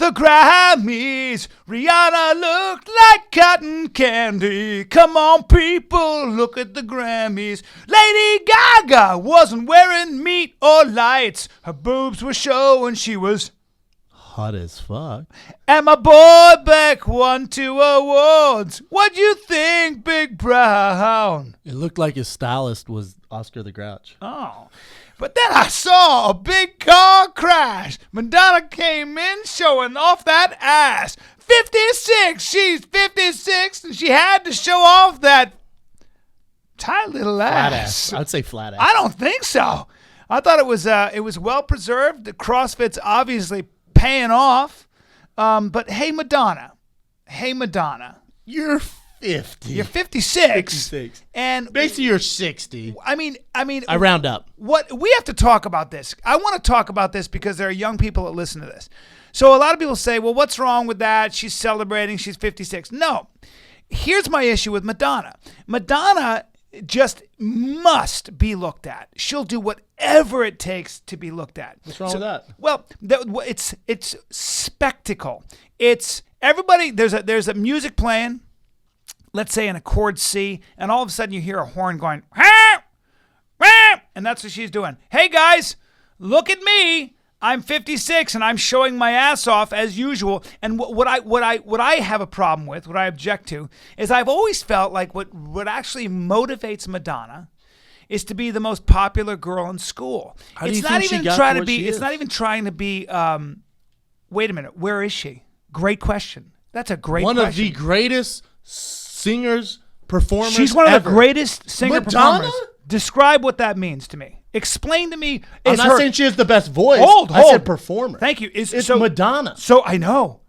the Grammys. Rihanna looked like cotton candy. Come on, people, look at the Grammys. Lady Gaga wasn't wearing meat or lights. Her boobs were showing she was hot as fuck. And my boy Beck won 2 awards. What'd you think, Big Brown? It looked like his stylist was Oscar the Grouch. Oh. But then I saw a big car crash. Madonna came in showing off that ass. 56. She's 56, and she had to show off that tight little ass. I'd say flat ass. I don't think so. I thought it was well preserved. The CrossFit's obviously paying off. But hey, Madonna. You're 50. You're 56. 56. And basically you're 60. I mean, I round up. What we have to talk about this. I want to talk about this because there are young people that listen to this. So a lot of people say, well, what's wrong with that? She's celebrating. She's 56. No. Here's my issue with Madonna. Madonna just must be looked at. She'll do whatever it takes to be looked at. What's wrong with that? Well, it's spectacle. It's everybody. There's a music playing. Let's say in a chord C, and all of a sudden you hear a horn going, "Rah! Rah!" And that's what she's doing. Hey guys, look at me. I'm 56 and I'm showing my ass off as usual. And what I have a problem with, what I object to, is I've always felt like what actually motivates Madonna is to be the most popular girl in school. How do you think she got to where she is? It's not even trying to be. Wait a minute, where is she? Great question. That's a great question. One of the greatest singers, performers. She's one of ever. the greatest singer Madonna? performers. Describe what that means to me. Explain to me. I'm not saying she has the best voice. Hold. I said performer. Thank you. It's Madonna. So I know.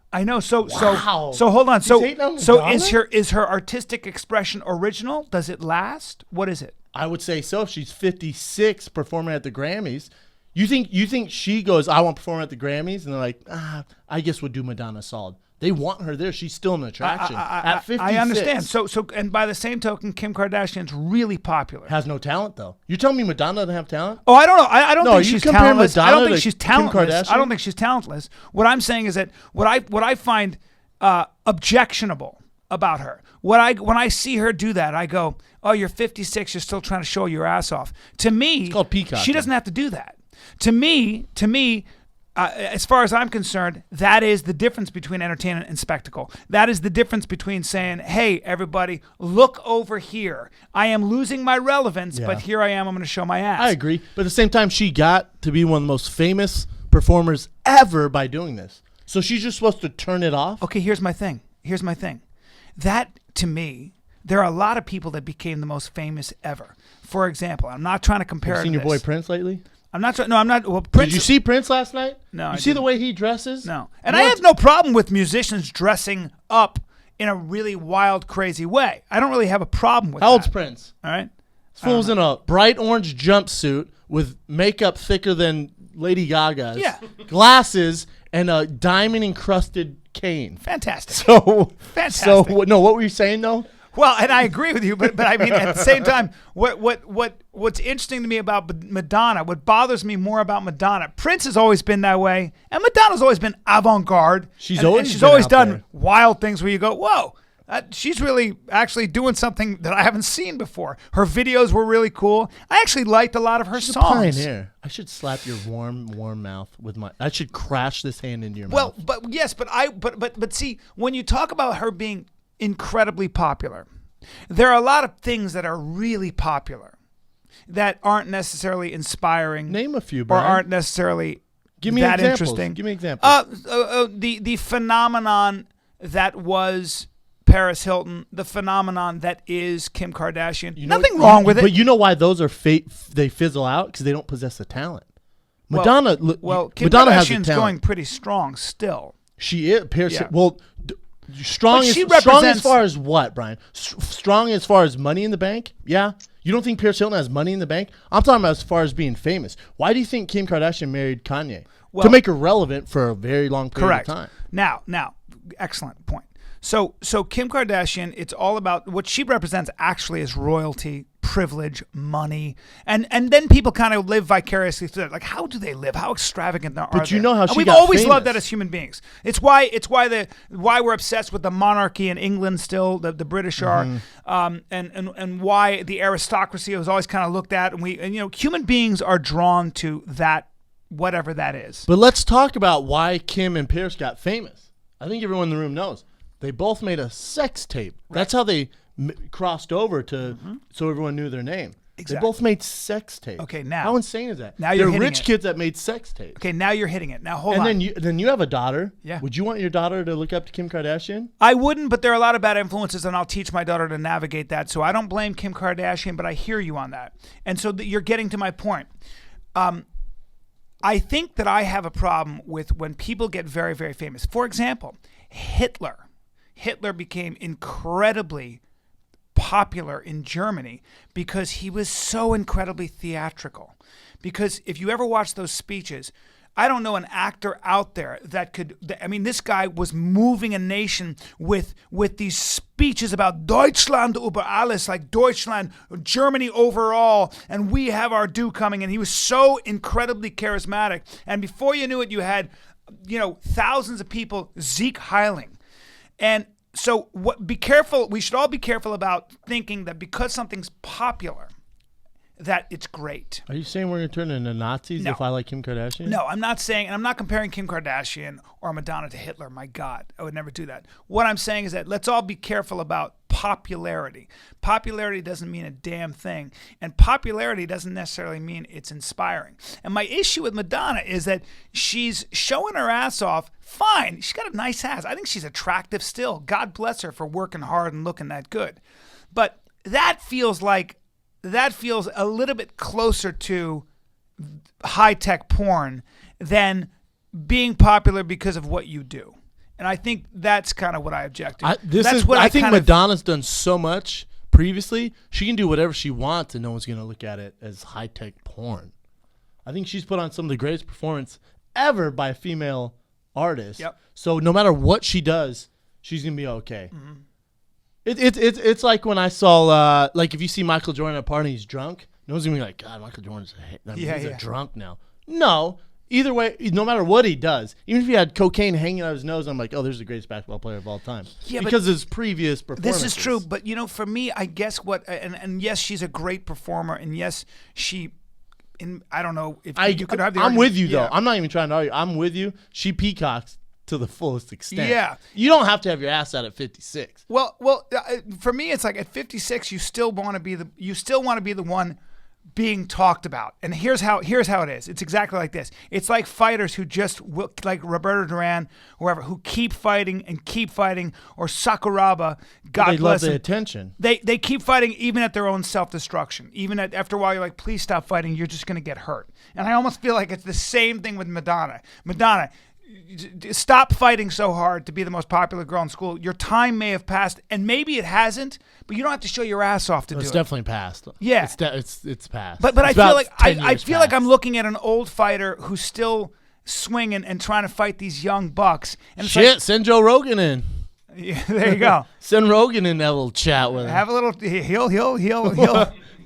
So Wow. so hold on. So hating on so Madonna? is her artistic expression original? Does it last? What is it? I would say so. If she's 56 performing at the Grammys. You think she goes, I want to perform at the Grammys? And they're like, I guess we'll do Madonna solid. They want her there. She's still an attraction. At 56. I understand. So and by the same token, Kim Kardashian's really popular. Has no talent, though. You're telling me Madonna doesn't have talent? Oh, I don't know. I don't No, think you she's compare talentless. I Madonna don't think to she's Kim talentless. Kardashian? I don't think she's talentless. What I'm saying is that what I find objectionable about her, when I see her do that, I go, oh, you're 56. You're still trying to show your ass off. To me, it's called peacocking. She doesn't have to do that. To me. As far as I'm concerned, that is the difference between entertainment and spectacle. That is the difference between saying, hey, everybody, look over here. I am losing my relevance, but here I am. I'm going to show my ass. I agree. But at the same time, she got to be one of the most famous performers ever by doing this. So she's just supposed to turn it off? Okay, here's my thing. That, to me, there are a lot of people that became the most famous ever. For example, I'm not trying to compare Have you seen your boy Prince lately? I'm not. No, I'm not. Well, Prince. Did you see Prince last night? No. You see the way he dresses? No. And I have no problem with musicians dressing up in a really wild, crazy way. I don't really have a problem with that. How old's Prince? All right. This fool's in a bright orange jumpsuit with makeup thicker than Lady Gaga's. Yeah. Glasses and a diamond-encrusted cane. Fantastic. Fantastic. So, what were you saying, though? Well, and I agree with you, but I mean, at the same time, what's interesting to me about Madonna, what bothers me more about Madonna, Prince has always been that way, and Madonna's always been avant-garde. She's always done wild things where you go, whoa, she's really actually doing something that I haven't seen before. Her videos were really cool. I actually liked a lot of her songs. A pioneer. I should slap your warm mouth with my. I should crash this hand into your mouth. Well, but see, when you talk about her being incredibly popular, there are a lot of things that are really popular that aren't necessarily inspiring. Name a few, Bryan. Or aren't necessarily Give me that examples. interesting. Give me examples. The phenomenon that was Paris Hilton, the phenomenon that is Kim Kardashian. Nothing wrong with it. But you know why those are they fizzle out? Because they don't possess the talent. Madonna. Kim Madonna has the Kardashian's talent. going pretty strong still. She is. Paris. Yeah. Well. Strong as far as what, Bryan? Strong as far as money in the bank? Yeah. You don't think Paris Hilton has money in the bank? I'm talking about as far as being famous. Why do you think Kim Kardashian married Kanye? To make her relevant for a very long period of time. Now, excellent point. So Kim Kardashian, it's all about what she represents actually is royalty, privilege, money, and then people kind of live vicariously through it. Like, how do they live? How extravagant are they? But you know how she we've got always famous. loved that as human beings. It's why we're obsessed with the monarchy in England still. The British are, and why the aristocracy was always kind of looked at, and human beings are drawn to that, whatever that is. But let's talk about why Kim and Pierce got famous. I think everyone in the room knows. They both made a sex tape. Right. That's how they crossed over to so everyone knew their name. Exactly. They both made sex tapes. Okay, now how insane is that? Now you're They're rich kids that made sex tapes. Okay, now you're hitting it. Now hold on. And then you have a daughter. Yeah. Would you want your daughter to look up to Kim Kardashian? I wouldn't, but there are a lot of bad influences, and I'll teach my daughter to navigate that. So I don't blame Kim Kardashian, but I hear you on that. And so you're getting to my point. I think that I have a problem with when people get very, very famous. For example, Hitler. Hitler became incredibly popular in Germany because he was so incredibly theatrical. Because if you ever watch those speeches, I don't know an actor out there that could. I mean, this guy was moving a nation with these speeches about Deutschland über alles, like Deutschland, Germany overall, and we have our due coming. And he was so incredibly charismatic. And before you knew it, you had, thousands of people Zeke Heiling. And so be careful. We should all be careful about thinking that because something's popular, that it's great. Are you saying we're going to turn into Nazis if I like Kim Kardashian? No, I'm not saying, and I'm not comparing Kim Kardashian or Madonna to Hitler. My God, I would never do that. What I'm saying is that let's all be careful about popularity. Popularity doesn't mean a damn thing, and popularity doesn't necessarily mean it's inspiring. And my issue with Madonna is that she's showing her ass off. Fine, she's got a nice ass. I think she's attractive still. God bless her for working hard and looking that good. But that feels a little bit closer to high-tech porn than being popular because of what you do. And I think that's kind of what I object to. I think Madonna's done so much previously. She can do whatever she wants and no one's going to look at it as high-tech porn. I think she's put on some of the greatest performance ever by a female artist. Yep. So no matter what she does, she's going to be okay. Mm-hmm. It's like when I saw if you see Michael Jordan at a party, he's drunk. No one's gonna be like, God, Michael Jordan's a drunk now. No, either way, no matter what he does, even if he had cocaine hanging out of his nose, I'm like, oh, there's the greatest basketball player of all time. Yeah, because of his previous performances. This is true, but for me, I guess and yes, she's a great performer, and yes, I don't know if you could have the argument. I'm with you though. I'm not even trying to argue. I'm with you. She peacocks to the fullest extent. Yeah. You don't have to have your ass out at 56. Well, for me, it's like at 56, you still want to be the one being talked about. And here's how it is. It's exactly like this. It's like fighters who just like Roberto Duran, whoever, who keep fighting, or Sakuraba. God bless love the him. attention. They keep fighting even at their own self-destruction. Even after a while, you're like, please stop fighting. You're just going to get hurt. And I almost feel like it's the same thing with Madonna. Stop fighting so hard to be the most popular girl in school. Your time may have passed, and maybe it hasn't, but you don't have to show your ass off to do it. It's definitely passed. Yeah, it's passed. But I feel like I'm looking at an old fighter who's still swinging and trying to fight these young bucks. And it's send Joe Rogan in. Yeah, there you go. Send Rogan in, that little chat with him. Have a little.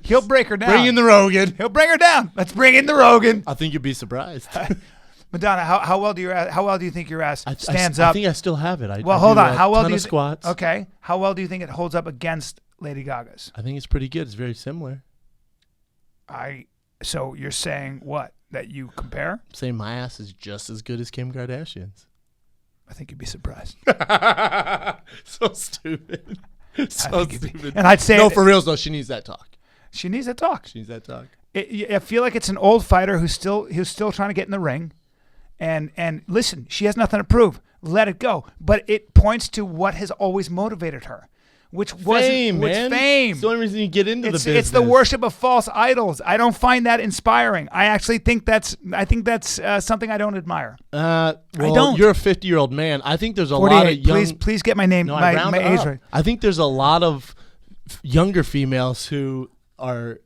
He'll break her down. Bring in the Rogan. He'll bring her down. Let's bring in the Rogan. I think you'd be surprised. Madonna, how well do you think your ass stands up? I think I still have it. Hold on. How well do you squats? Okay. How well do you think it holds up against Lady Gaga's? I think it's pretty good. It's very similar. So you're saying what? That you compare? I'm saying my ass is just as good as Kim Kardashian's. I think you'd be surprised. So stupid. So stupid. And I'd say for reals though, she needs that talk. She needs that talk. I feel like it's an old fighter who's still trying to get in the ring. And listen, she has nothing to prove. Let it go. But it points to what has always motivated her, which was fame. It's the only reason you get into the business. It's the worship of false idols. I don't find that inspiring. I actually think that's something I don't admire. I don't. You're a 50-year-old man. I think there's a 48. lot of young. Please get my name, my age right. I think there's a lot of younger females who are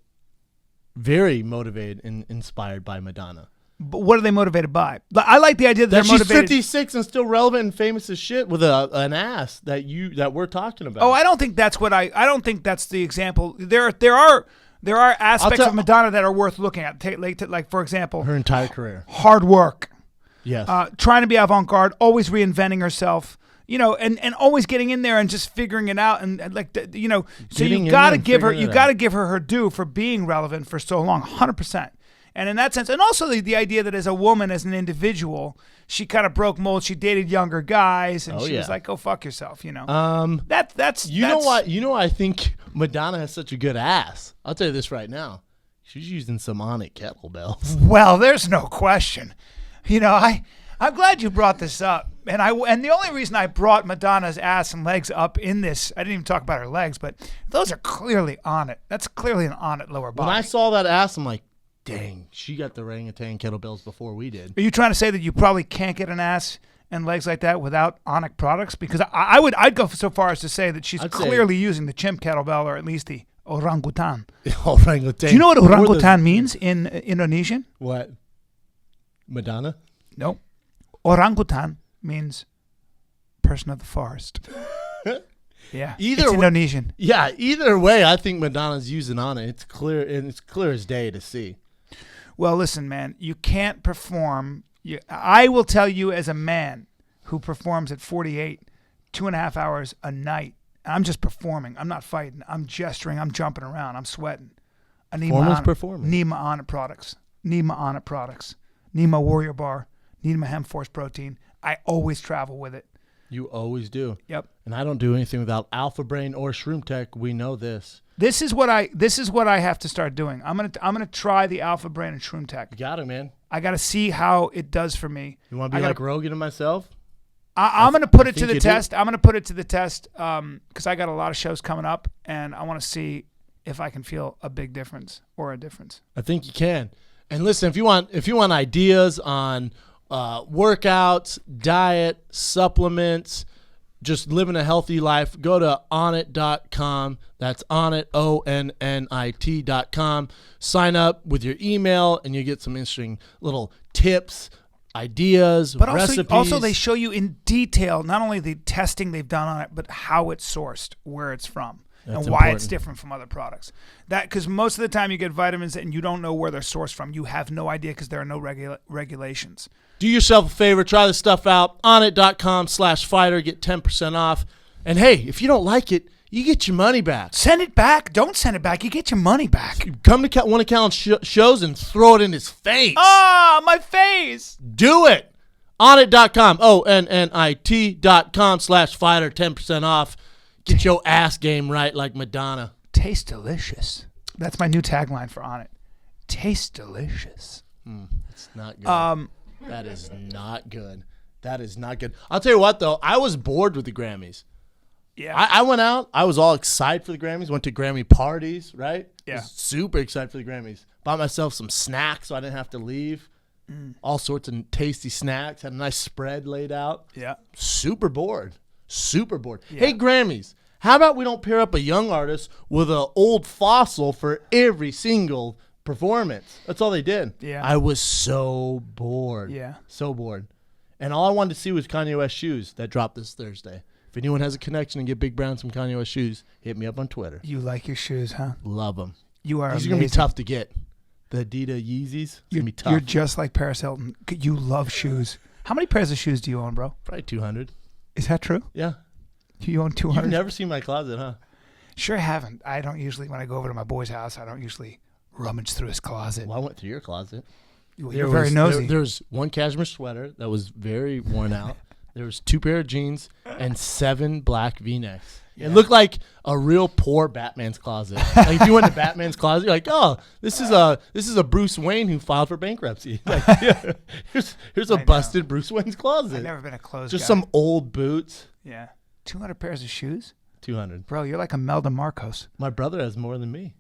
very motivated and inspired by Madonna. But what are they motivated by? I like the idea that, That they're she's motivated. 56 and still relevant and famous as shit with an ass that we're talking about. Oh, I don't think that's what I don't think that's the example. There are aspects of Madonna that are worth looking at. Like for example, her entire career. Hard work. Yes. Trying to be avant-garde, always reinventing herself. And always getting in there and just figuring it out, and so you got to give her her due for being relevant for so long, 100%. And in that sense, and also the idea that as a woman, as an individual, she kind of broke mold. She dated younger guys, and she was like, "Go fuck yourself," That's know what? I think Madonna has such a good ass. I'll tell you this right now. She's using some on it kettlebells. Well, there's no question. I'm glad you brought this up. And the only reason I brought Madonna's ass and legs up in this, I didn't even talk about her legs, but those are clearly on it. That's clearly an on it lower body. When I saw that ass, I'm like, dang, she got the orangutan kettlebells before we did. Are you trying to say that you probably can't get an ass and legs like that without Onic products? Because I'd go so far as to say that she's clearly using the chimp kettlebell, or at least the orangutan. Orangutan. Do you know what orangutan means in Indonesian? What? Madonna? No. Orangutan means person of the forest. Yeah, it's Indonesian. Yeah, either way, I think Madonna's using on it. It's clear, and it's clear as day to see. Well, listen, man, you can't perform. I will tell you, as a man who performs at 48, 2.5 hours a night, I'm just performing. I'm not fighting. I'm gesturing. I'm jumping around. I'm sweating. I need performing. Need my on it products. Need my on it products. Need my Warrior Bar. Need my Hem Force protein. I always travel with it. You always do. Yep. And I don't do anything without Alpha Brain or Shroom Tech. We know this. This is what I have to start doing. I'm gonna try the Alpha Brain and Shroom Tech. You got it, man. I got to see how it does for me. You want to be like Rogan and myself? I'm going to put it to the test. I'm going to put it to the test because I got a lot of shows coming up, and I want to see if I can feel a big difference or a difference. I think you can. And listen, if you want ideas on workouts, diet, supplements, just living a healthy life, go to onnit.com. That's onnit, ONNIT.com. Sign up with your email, and you get some interesting little tips, ideas, but recipes. Also, they show you in detail not only the testing they've done on it, but how it's sourced, where it's from. That's and why important. It's different from other products. Because most of the time you get vitamins and you don't know where they're sourced from. You have no idea because there are no regulations. Do yourself a favor. Try this stuff out. Onnit.com/fighter. Get 10% off. And hey, if you don't like it, you get your money back. Send it back. Don't send it back. You get your money back. Come to one of Callen's shows and throw it in his face. Ah, my face. Do it. Onnit.com. ONNIT.com/fighter. 10% off. Get your ass game right like Madonna. Tastes delicious. That's my new tagline for On It. Tastes delicious. It's not good. That is not good. That is not good. I'll tell you what, though. I was bored with the Grammys. Yeah. I went out. I was all excited for the Grammys. Went to Grammy parties, right? Yeah. Was super excited for the Grammys. Bought myself some snacks so I didn't have to leave. All sorts of tasty snacks. Had a nice spread laid out. Yeah. Super bored. Super bored. Yeah. Hey, Grammys. How about we don't pair up a young artist with an old fossil for every single performance? That's all they did. Yeah. I was so bored. Yeah. So bored. And all I wanted to see was Kanye West shoes that dropped this Thursday. If anyone has a connection and get Big Brown some Kanye West shoes, hit me up on Twitter. You like your shoes, huh? Love them. You are These amazing. are going to be tough to get. The Adidas Yeezys, it's going to be tough. You're just like Paris Hilton. You love shoes. How many pairs of shoes do you own, bro? Probably 200. Is that true? Yeah. You own 200? You've never seen my closet, huh? Sure haven't. I don't usually, when I go over to my boy's house, I don't usually rummage through his closet. Well, I went through your closet. Well, you're very nosy. There's one cashmere sweater that was very worn out. There was 2 pair of jeans and 7 black V-necks. Yeah. It looked like a real poor Batman's closet. Like if you went to Batman's closet, you're like, oh, this is a Bruce Wayne who filed for bankruptcy. Like, yeah, here's a busted Bruce Wayne's closet. I've never been a clothes Just guy. some old boots. Yeah. 200 pairs of shoes? 200. Bro, you're like Imelda Marcos. My brother has more than me.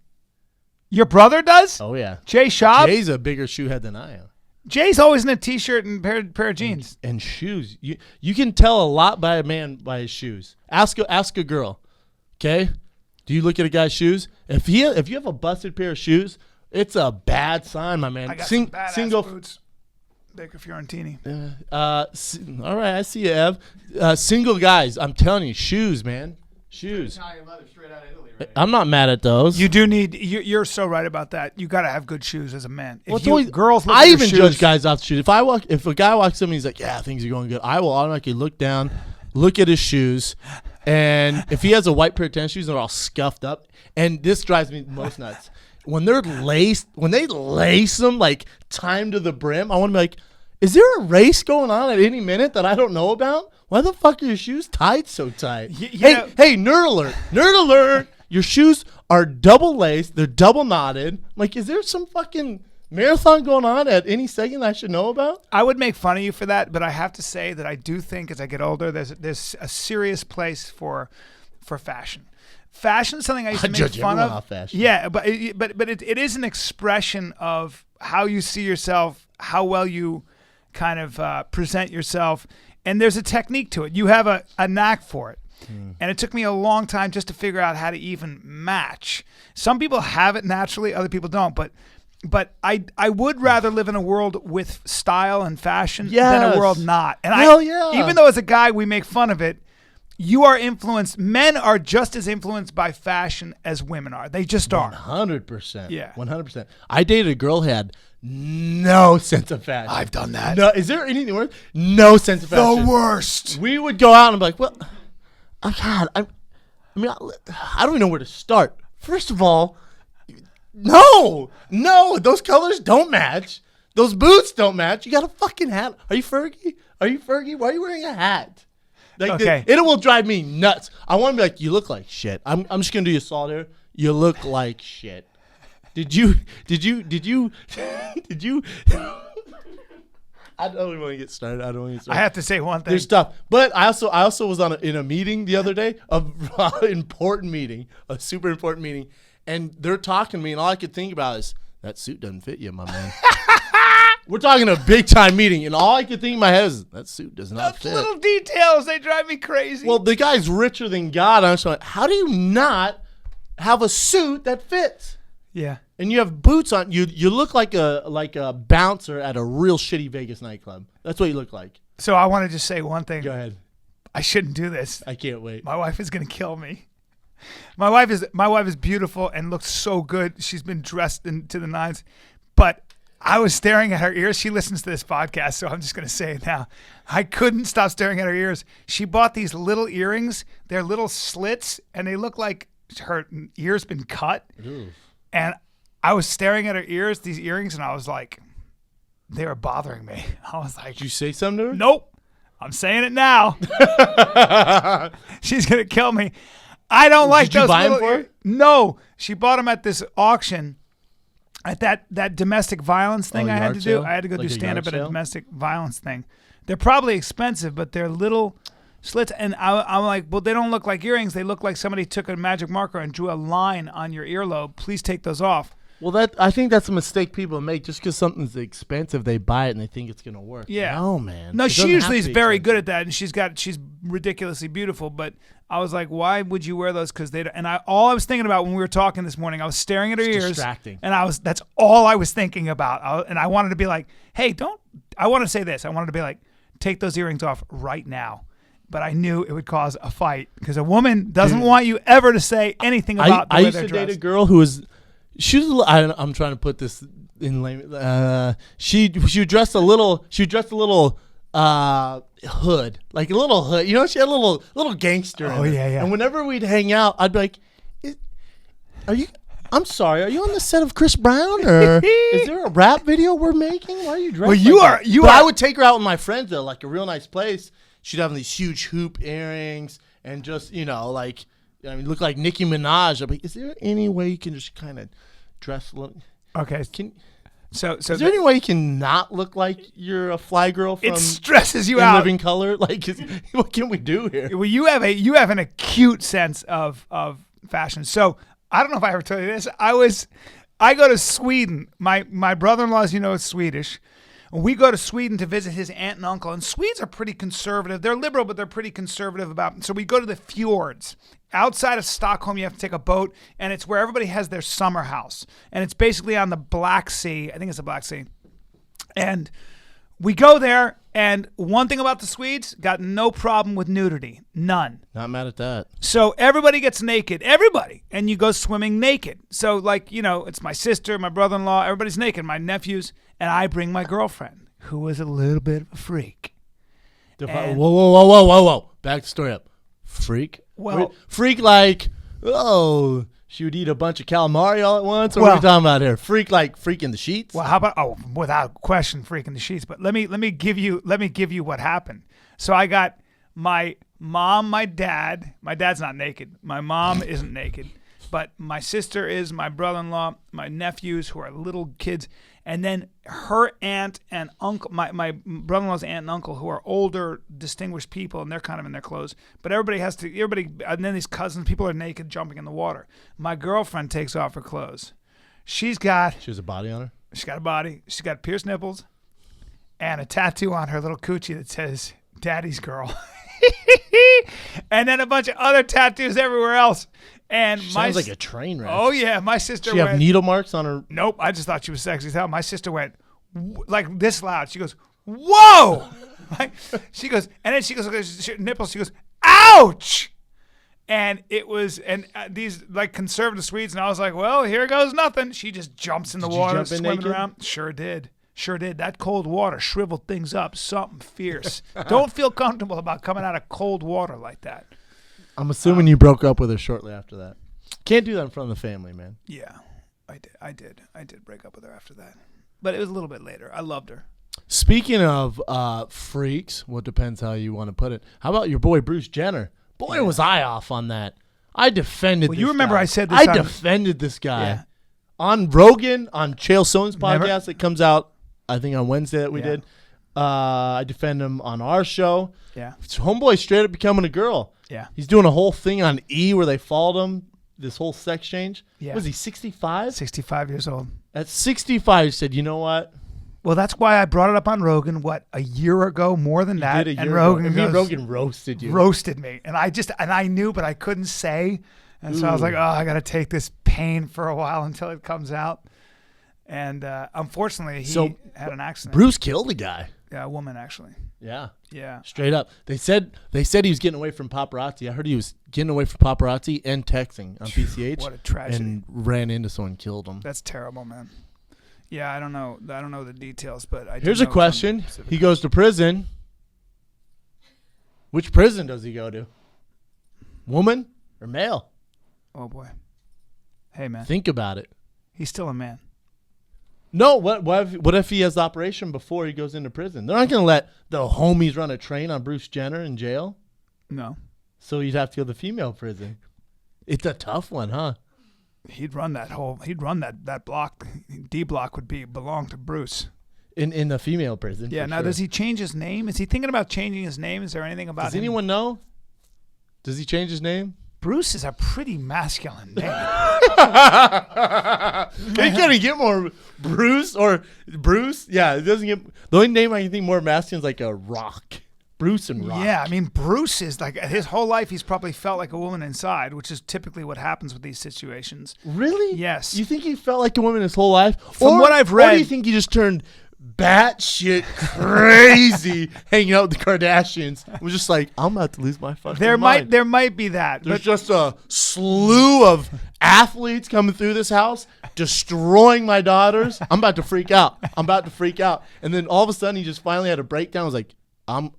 Your brother does? Oh, yeah. Jay Schaub? Jay's a bigger shoe head than I am. Jay's always in a T-shirt and pair of jeans. And shoes. You can tell a lot by a man by his shoes. Ask a girl, okay? Do you look at a guy's shoes? If you have a busted pair of shoes, it's a bad sign, my man. I got some badass boots. Baker Fiorentini. All right, I see you, Ev. Single guys, I'm telling you, shoes, man. Shoes. Italian leather straight out of Italy, right? I'm not mad at those. You do need. You're so right about that. You got to have good shoes as a man. If Well, girls, look I at your even shoes, judge guys off the shoes. If a guy walks up and he's like, "Yeah, things are going good," I will automatically look down, look at his shoes, and if he has a white pair of tennis shoes and they're all scuffed up, and this drives me most nuts. When they lace them like timed to the brim, I want to be like, is there a race going on at any minute that I don't know about? Why the fuck are your shoes tied so tight? Hey, nerd alert. Nerd alert. Your shoes are double laced. They're double knotted. Like, is there some fucking marathon going on at any second I should know about? I would make fun of you for that, but I have to say that I do think as I get older, there's a serious place for fashion. Fashion is something I used to make fun of. Fashion. Yeah, but it is an expression of how you see yourself, how well you kind of present yourself, and there's a technique to it. You have a knack for it. And it took me a long time just to figure out how to even match. Some people have it naturally, other people don't. But I would rather live in a world with style and fashion than a world not. And even though as a guy we make fun of it, you are influenced. Men are just as influenced by fashion as women are. They just are. 100%. Yeah. 100%. I dated a girl who had no sense of fashion. I've done that. No, is there anything worse? No sense of fashion. The worst. We would go out and be like, well, oh God, I don't even know where to start. First of all, no, those colors don't match. Those boots don't match. You got a fucking hat. Are you Fergie? Why are you wearing a hat? Like, okay. It will drive me nuts. I want to be like, you look like shit. I'm just gonna do you a solid here. You look like shit. Did you? I don't even want to get started. I have to say one thing. There's stuff, but I also was in a meeting the other day, a important meeting, a super important meeting, and they're talking to me, and all I could think about is that suit doesn't fit you, my man. We're talking a big time meeting, and all I could think in my head is that suit does not fit. Little details, they drive me crazy. Well, the guy's richer than God. I'm just like, how do you not have a suit that fits? Yeah. And you have boots on. You look like a bouncer at a real shitty Vegas nightclub. That's what you look like. So I want to just say one thing. Go ahead. I shouldn't do this. I can't wait. My wife is gonna kill me. My wife is beautiful and looks so good. She's been dressed into the nines, but I was staring at her ears. She listens to this podcast, so I'm just going to say it now. I couldn't stop staring at her ears. She bought these little earrings. They're little slits, and they look like her ears been cut. Ooh. And I was staring at her ears, these earrings, and I was like, they were bothering me. I was like, did you say something to her? Nope. I'm saying it now. She's going to kill me. I don't like those. Did you buy them for her? No. She bought them at this auction. At that domestic violence thing I had to do. I had to go do stand-up at a domestic violence thing. They're probably expensive, but they're little slits. And I'm like, well, they don't look like earrings. They look like somebody took a magic marker and drew a line on your earlobe. Please take those off. Well, I think that's a mistake people make. Just because something's expensive, they buy it and they think it's going to work. Yeah. No, man. No, she usually is very good at that, and she's ridiculously beautiful. But I was like, why would you wear those? Because all I was thinking about when we were talking this morning, I was staring at her ears. Distracting. And that's all I was thinking about. And I wanted to be like, hey, I want to say this. I wanted to be like, take those earrings off right now. But I knew it would cause a fight because a woman doesn't want you ever to say anything about the way they're dressed. I used to date a girl who was. I'm trying to put this in layman. She dressed a little. She dressed a little hood, like a little hood. You know, she had a little gangster. Oh in it. yeah. And whenever we'd hang out, I'd be like, "Are you? I'm sorry. Are you on the set of Chris Brown, or is there a rap video we're making? Why are you dressed? Well, you But are. I would take her out with my friends though, like a real nice place. She'd have these huge hoop earrings and just look like Nicki Minaj. I'd be like, is there any way you can just kind of dress a little? Okay. So is there any way you can not look like you're a fly girl from? It stresses you In out. Living Color. Like, what can we do here? Well, you have an acute sense of fashion. So I don't know if I ever told you this. I go to Sweden. My brother-in-law, as you know, is Swedish. We go to Sweden to visit his aunt and uncle, and Swedes are pretty conservative. They're liberal, but they're pretty conservative about. So we go to the fjords. Outside of Stockholm, you have to take a boat, and it's where everybody has their summer house. And it's basically on the Black Sea. I think it's the Black Sea. And We go there, and one thing about the Swedes, got no problem with nudity. None. Not mad at that. So everybody gets naked. Everybody. And you go swimming naked. So, like, it's my sister, my brother-in-law, everybody's naked, my nephews, and I bring my girlfriend, who was a little bit of a freak. Whoa. Back the story up. Freak? Well, freak like, she would eat a bunch of calamari all at once? Or what are we talking about here? Freak like freak in the sheets? Well, how about without question, freak in the sheets. But let me give you what happened. So I got my mom, my dad. My dad's not naked. My mom isn't naked, but my sister is. My brother-in-law, my nephews who are little kids, and then her aunt and uncle. My brother-in-law's aunt and uncle who are older, distinguished people, and they're kind of in their clothes. But everybody, and then these cousins, people are naked, jumping in the water. My girlfriend takes off her clothes. She has a body on her? She's got a body. She's got pierced nipples and a tattoo on her little coochie that says "Daddy's Girl," and then a bunch of other tattoos everywhere else. And sounds like a train wreck. Oh yeah, my sister. She have needle marks on her. Nope, I just thought she was sexy as hell. My sister went like this loud. She goes, "Whoa!" Like she goes, and then she goes, nipples. She goes, "Ouch!" And it was, these like conservative Swedes, and I was like, "Well, here goes nothing." She just jumps in the water, swimming around. Sure did. That cold water shriveled things up. Something fierce. Don't feel comfortable about coming out of cold water like that. I'm assuming you broke up with her shortly after that. Can't do that in front of the family, man. Yeah, I did break up with her after that. But it was a little bit later. I loved her. Speaking of freaks, well, it depends how you want to put it. How about your boy Bruce Jenner? Boy, was I off on that. I defended this guy. You remember I said this I defended this guy. On Rogan, on Chael Soane's podcast that comes out, I think, on Wednesday that we did. I defend him on our show. Yeah. Homeboy straight up becoming a girl. Yeah. He's doing a whole thing on E where they followed him, this whole sex change. Yeah. Was he 65? 65 years old. At 65, he said, you know what? Well, that's why I brought it up on Rogan, a year ago, more than that. And Rogan roasted you. Roasted me. And I knew, but I couldn't say. And so I was like, I got to take this pain for a while until it comes out. And unfortunately, he had an accident. Bruce killed a guy. Yeah, a woman, actually. Yeah. Yeah. Straight up. They said he was getting away from paparazzi. I heard he was getting away from paparazzi and texting on PCH. What a tragedy. And ran into someone and killed him. That's terrible, man. Yeah, I don't know the details, but Here's a question. He goes to prison. Which prison does he go to? Woman or male? Oh boy. Hey man. Think about it. He's still a man. No, what if he has the operation before he goes into prison? They're not going to let the homies run a train on Bruce Jenner in jail. No. So you'd have to go to the female prison. It's a tough one, huh? He'd run that block. D block would belong to Bruce. In the female prison. Yeah. Now, does he change his name? Is he thinking about changing his name? Is there anything about him? Does anyone know? Does he change his name? Bruce is a pretty masculine name. They can't get more Bruce or Bruce. Yeah, it doesn't get. The only name I can think more masculine is like a Rock. Bruce and Rock. Yeah, I mean, Bruce is like his whole life he's probably felt like a woman inside, which is typically what happens with these situations. Really? Yes. You think he felt like a woman his whole life? From what I've read. Or do you think he just turned batshit crazy hanging out with the Kardashians? Was just like, I'm about to lose my fucking mind. There might be that. There's just a slew of athletes coming through this house, destroying my daughters. I'm about to freak out. And then all of a sudden, he just finally had a breakdown. I was like, I'm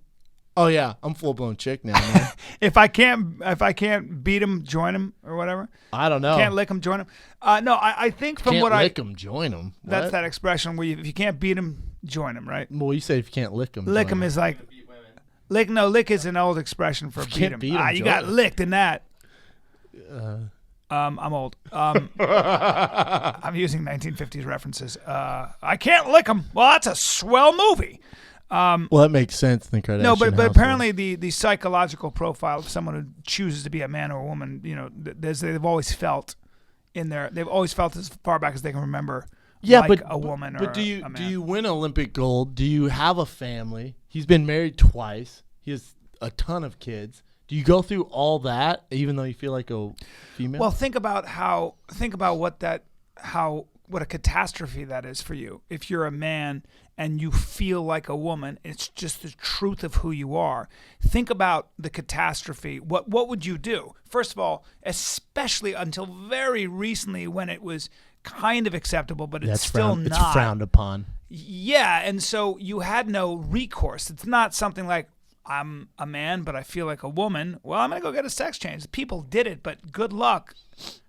full blown chick now, man. If I can't beat him, join him or whatever. I don't know. Can't lick him, join him. No, I think from can't lick him, join him. That's that expression where if you can't beat him, join him, right? Well, you say if you can't lick him. Lick him is like lick is an old expression for beat him. You got licked in that. I'm old. I'm using 1950s references. I can't lick him. Well, that's a swell movie. Well, that makes sense in the Kardashian No, but household. apparently the psychological profile of someone who chooses to be a man or a woman, they've always felt they've always felt as far back as they can remember. Yeah, like a woman or do a man. Do you win Olympic gold? Do you have a family? He's been married twice. He has a ton of kids. Do you go through all that even though you feel like a female? Well, think about what a catastrophe that is for you if you're a man and you feel like a woman, it's just the truth of who you are. Think about the catastrophe. What would you do? First of all, especially until very recently when it was kind of acceptable, but it's still not. It's frowned upon. Yeah, and so you had no recourse. It's not something like, I'm a man, but I feel like a woman. Well, I'm going to go get a sex change. People did it, but good luck.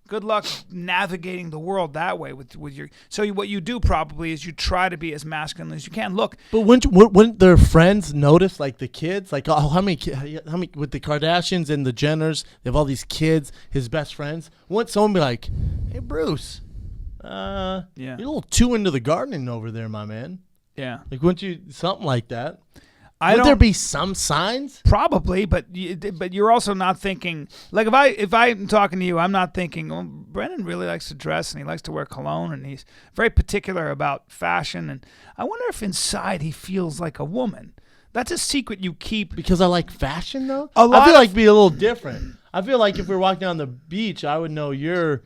Good luck navigating the world that way with your. So what you do probably is you try to be as masculine as you can. Look, but wouldn't their friends notice, like the kids, like how many with the Kardashians and the Jenners, they have all these kids, his best friends. Wouldn't someone be like, "Hey, Bruce, you're a little too into the gardening over there, my man." Yeah, like wouldn't you something like that? Would there be some signs? Probably, but you're also not thinking, like if I'm talking to you, I'm not thinking, well, Brennan really likes to dress and he likes to wear cologne and he's very particular about fashion, and I wonder if inside he feels like a woman. That's a secret you keep. Because I like fashion, though? I feel like it'd be a little different. I feel like if we're walking down the beach, I would know you're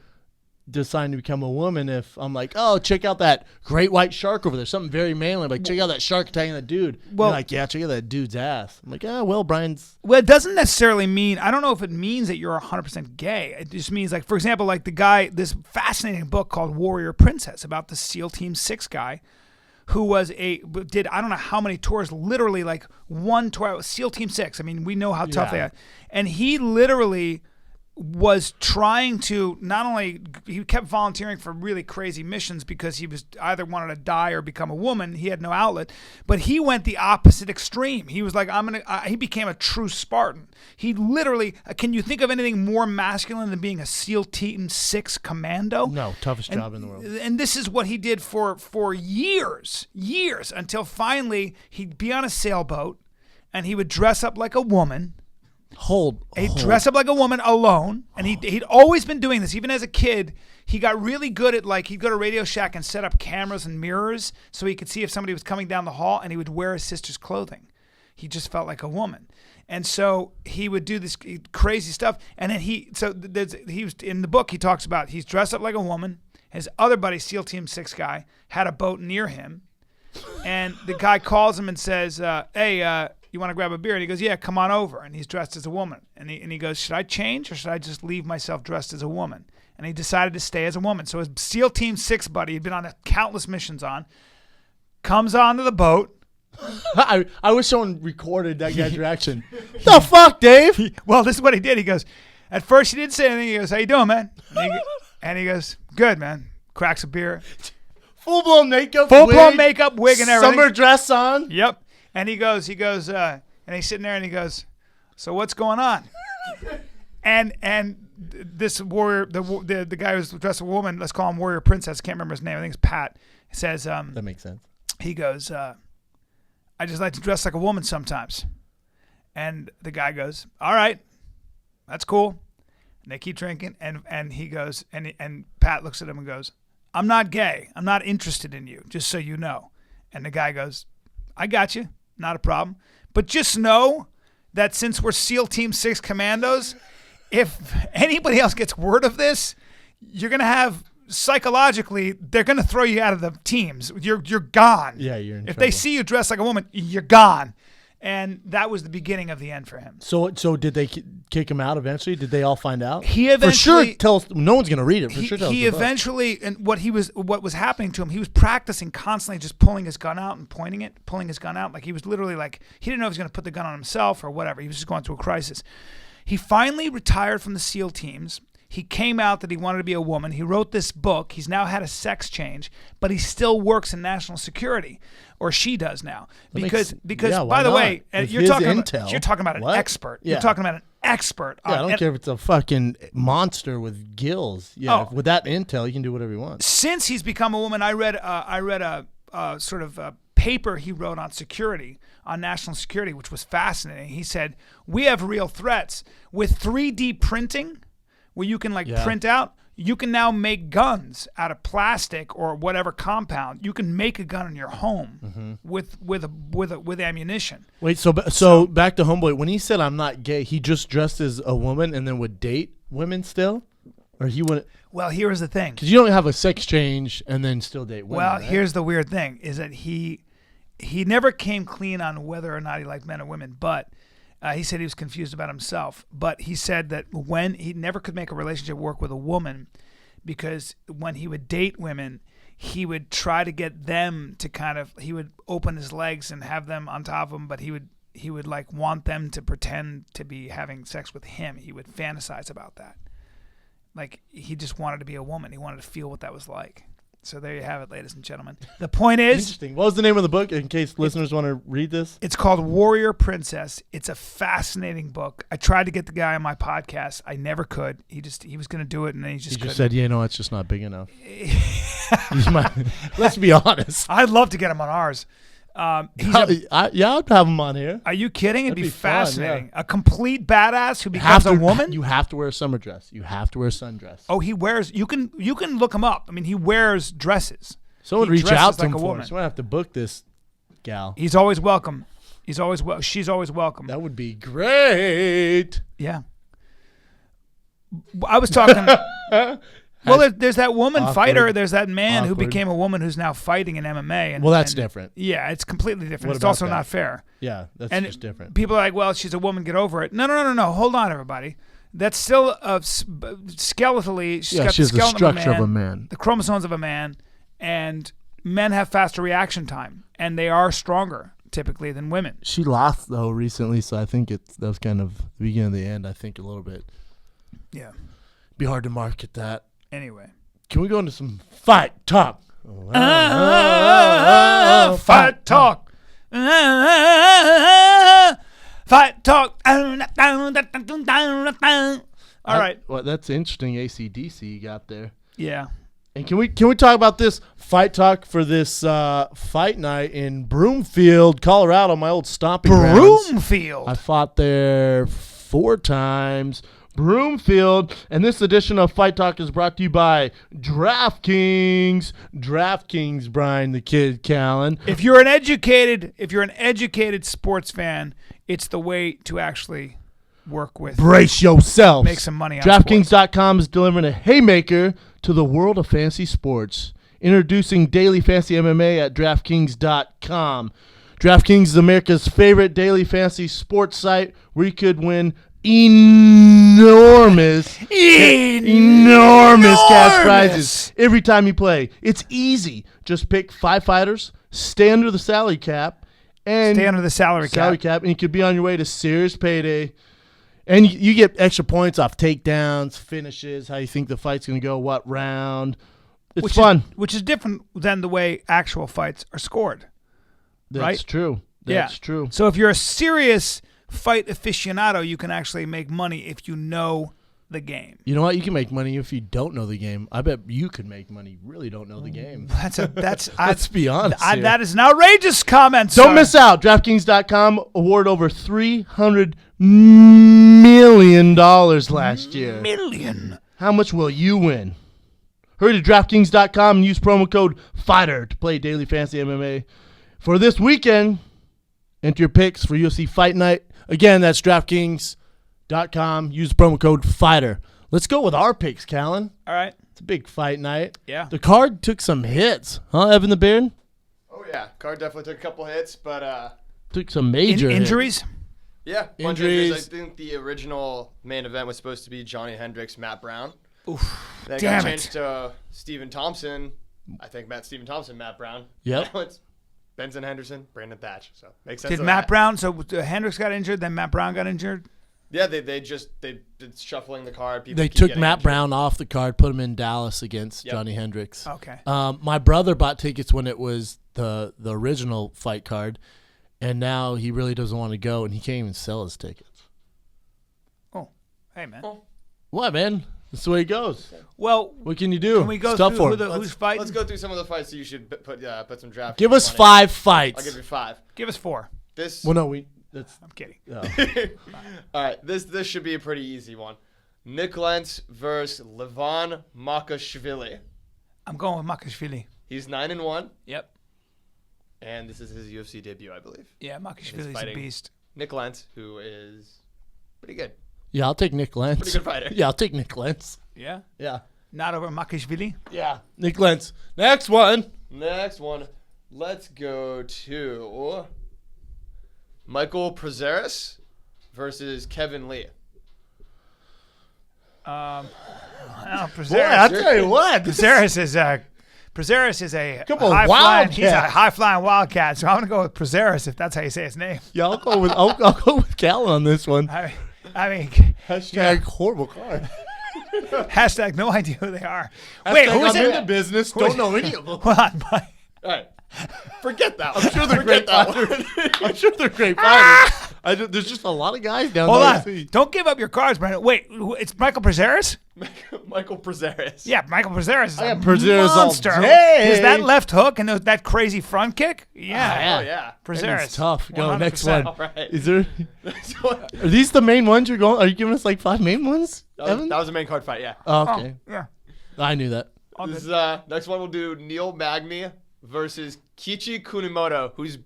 deciding to become a woman if I'm like, oh, check out that great white shark over there, something very manly. I'm like, check out that shark attacking that dude. Well, you're like, yeah, check out that dude's ass. I'm like, well, Brian's. Well, it doesn't necessarily mean, I don't know if it means that you're 100% gay. It just means, like, for example, like the guy, this fascinating book called Warrior Princess about the SEAL Team 6 guy who did I don't know how many tours, literally like one tour, SEAL Team 6. I mean, we know how tough they are. And he literally was trying to he kept volunteering for really crazy missions because he was either wanted to die or become a woman. He had no outlet, but he went the opposite extreme. He was like, he became a true Spartan. He literally, can you think of anything more masculine than being a SEAL Team 6 commando? No, toughest job in the world. And this is what he did for years, until finally he'd be on a sailboat and he would dress up like a woman. He'd dress up like a woman alone, and he'd always been doing this. Even as a kid, he got really good at, like, he'd go to Radio Shack and set up cameras and mirrors so he could see if somebody was coming down the hall, and he would wear his sister's clothing. He just felt like a woman. And so he would do this crazy stuff, and then he was in the book, he talks about he's dressed up like a woman. His other buddy, SEAL Team 6 guy, had a boat near him, and the guy calls him and says, hey, you want to grab a beer? And he goes, yeah, come on over. And he's dressed as a woman. And he goes, should I change or should I just leave myself dressed as a woman? And he decided to stay as a woman. So his SEAL Team 6 buddy he'd been on countless missions on, comes onto the boat. I wish someone recorded that guy's reaction. The fuck, Dave? Well, this is what he did. He goes, at first he didn't say anything. He goes, how you doing, man? And he goes, good, man. Cracks a beer. Full-blown makeup, wig and everything. Summer dress on. Yep. And he goes, and he's sitting there and he goes, so what's going on? and this warrior, the guy who's dressed as a woman, let's call him Warrior Princess, can't remember his name, I think it's Pat, says, that makes sense. He goes, I just like to dress like a woman sometimes. And the guy goes, all right, that's cool. And they keep drinking, and he goes, and Pat looks at him and goes, I'm not gay. I'm not interested in you, just so you know. And the guy goes, I got you. Not a problem. But just know that since we're SEAL Team 6 commandos, if anybody else gets word of this, you're going to have, psychologically, they're going to throw you out of the teams. You're gone. Yeah, you're in If trouble. they see you dressed like a woman, you're gone. And that was the beginning of the end for him. So did they kick him out eventually? Did they all find out? He eventually, for sure, tell us. No one's going to read it. For sure, tell us he eventually, and what was happening to him, he was practicing constantly, just pulling his gun out and pointing it, pulling his gun out. Like he was literally like, he didn't know if he was going to put the gun on himself or whatever. He was just going through a crisis. He finally retired from the SEAL teams. He came out that he wanted to be a woman. He wrote this book. He's now had a sex change, but he still works in national security, or she does now. Because by the way, you're talking about an expert. Yeah. You're talking about an expert. Yeah, I don't care if it's a fucking monster with gills. Yeah, with that intel, you can do whatever you want. Since he's become a woman, I read a sort of a paper he wrote on security, on national security, which was fascinating. He said, we have real threats. With 3D printing, where you can print out, you can now make guns out of plastic or whatever compound. You can make a gun in your home with ammunition. Wait, so back to Homeboy. When he said I'm not gay, he just dressed as a woman and then would date women still, or he wouldn't? Well, here's the thing. Because you don't have a sex change and then still date women. Well, right? here's the weird thing: is that he never came clean on whether or not he liked men or women, but he said he was confused about himself. But he said that when he never could make a relationship work with a woman, because when he would date women, he would try to get them to he would open his legs and have them on top of him, but he would like want them to pretend to be having sex with him. He would fantasize about that. Like, he just wanted to be a woman. He wanted to feel what that was like. So there you have it, ladies and gentlemen. The point is... Interesting. What was the name of the book, in case listeners want to read this? It's called Warrior Princess. It's a fascinating book. I tried to get the guy on my podcast. I never could. He was going to do it, and then he just said, it's just not big enough. Let's be honest. I'd love to get him on ours. I'd have him on here. Are you kidding? It'd be fascinating. Fun, yeah. A complete badass who becomes a woman? You have to wear a summer dress. You have to wear a sundress. Oh, he wears... You can look him up. I mean, he wears dresses. Someone reach out to him for us. We're going to have to book this gal. He's always welcome. She's always welcome. That would be great. Yeah. I was talking... Well, there's that woman fighter. There's that man who became a woman who's now fighting in MMA. Well, that's different. Yeah, it's completely different. It's also not fair. Yeah, that's just different. People are like, well, she's a woman. Get over it. No. Hold on, everybody. That's still skeletally. She's got the structure of a man, the chromosomes of a man, and men have faster reaction time, and they are stronger typically than women. She lost though recently, so I think that was kind of the beginning of the end. I think a little bit. Yeah, be hard to market that. Anyway, can we go into some fight talk? Fight talk. Fight talk. All right. Well, that's interesting. AC/DC you got there. Yeah. And can we talk about this fight talk for this fight night in Broomfield, Colorado, my old stomping grounds. Broomfield. I fought there 4 times. Broomfield, and this edition of Fight Talk is brought to you by DraftKings. DraftKings, Bryan the Kid Callen. If you're an educated sports fan, it's the way to actually work with. Brace yourself. Make some money on DraftKings.com is delivering a haymaker to the world of fantasy sports. Introducing Daily Fantasy MMA at DraftKings.com. DraftKings is America's favorite daily fantasy sports site where you could win enormous cash prizes every time you play. It's easy. Just pick 5 fighters, stay under the salary cap, and and you could be on your way to serious payday. And you get extra points off takedowns, finishes, how you think the fight's going to go, what round. It's fun. Which is different than the way actual fights are scored. That's true. That's true. So if you're a serious fight aficionado, you can actually make money if you know the game. You know what? You can make money if you don't know the game. I bet you could make money. You really don't know the game. Let's be honest. That is an outrageous comment. Don't miss out. DraftKings.com awarded over $300 million last year. How much will you win? Hurry to DraftKings.com and use promo code FIGHTER to play daily fantasy MMA. For this weekend, enter your picks for UFC Fight Night. Again, that's DraftKings.com. Use promo code FIGHTER. Let's go with our picks, Callen. All right. It's a big fight night. Yeah. The card took some hits, huh, Evan the Beard? Oh, yeah. Card definitely took a couple hits, but... took some major injuries? Hits. Yeah. Injuries. I think the original main event was supposed to be Johnny Hendricks, Matt Brown. Oof. Then it got changed to Stephen Thompson. I think Stephen Thompson, Matt Brown. Yep. Now it's Benson Henderson, Brandon Thatch. So makes sense. Did Matt Brown? So Hendricks got injured, then Matt Brown got injured. Yeah, they did shuffling the card. They took Matt Brown off the card, put him in Dallas against Johnny Hendricks. Okay. My brother bought tickets when it was the original fight card, and now he really doesn't want to go, and he can't even sell his tickets. Oh, hey man. Oh. What, man? That's the way it goes. Well, what can you do? Can we go through who's fighting? Let's go through some of the fights that you should put some draft. Give us 5 fights. I'll give you 5. Give us 4. I'm kidding. Oh. All right, this should be a pretty easy one. Nick Lentz versus Levon Makashvili. I'm going with Makashvili. He's 9-1. Yep. And this is his UFC debut, I believe. Yeah, Makashvili's a beast. Nick Lentz, who is pretty good. Yeah, I'll take Nick Lentz. Pretty good fighter. Yeah, I'll take Nick Lentz. Yeah? Yeah. Not over Makashvili? Yeah. Nick Lentz. Next one. Let's go to Michael Prazeres versus Kevin Lee. Well, Boy, I'll tell you what. Prazeres is a Come on, high flying. Wildcat. He's a high flying wildcat. So I'm gonna go with Prazeres if that's how you say his name. Yeah, I'll go with Callen on this one. I mean, Hashtag horrible card. hashtag no idea who they are. Hashtag Wait, who's I'm in it? the business. Don't know any of them. Hold on, Mike. All right. Forget that one. I'm sure they're great that fighters. one. I'm sure they're great fighters. There's just a lot of guys down Hold there. on. Don't give up your cards, Brandon. Wait, it's Michael Prazeres? Michael Prazeres. Yeah, Michael Prazeres is I a got Prazeres all monster. day. Is that left hook and that crazy front kick? Yeah. Oh, yeah. Prazeres. It's tough. Go 100%. next one. All right. Is there? Are these the main ones you're going? Are you giving us like 5 main ones? Evan? That was a main card fight, yeah. Oh, okay. Yeah. I knew that. This is, next one we'll do Neil Magny versus Kichi Kunimoto, who's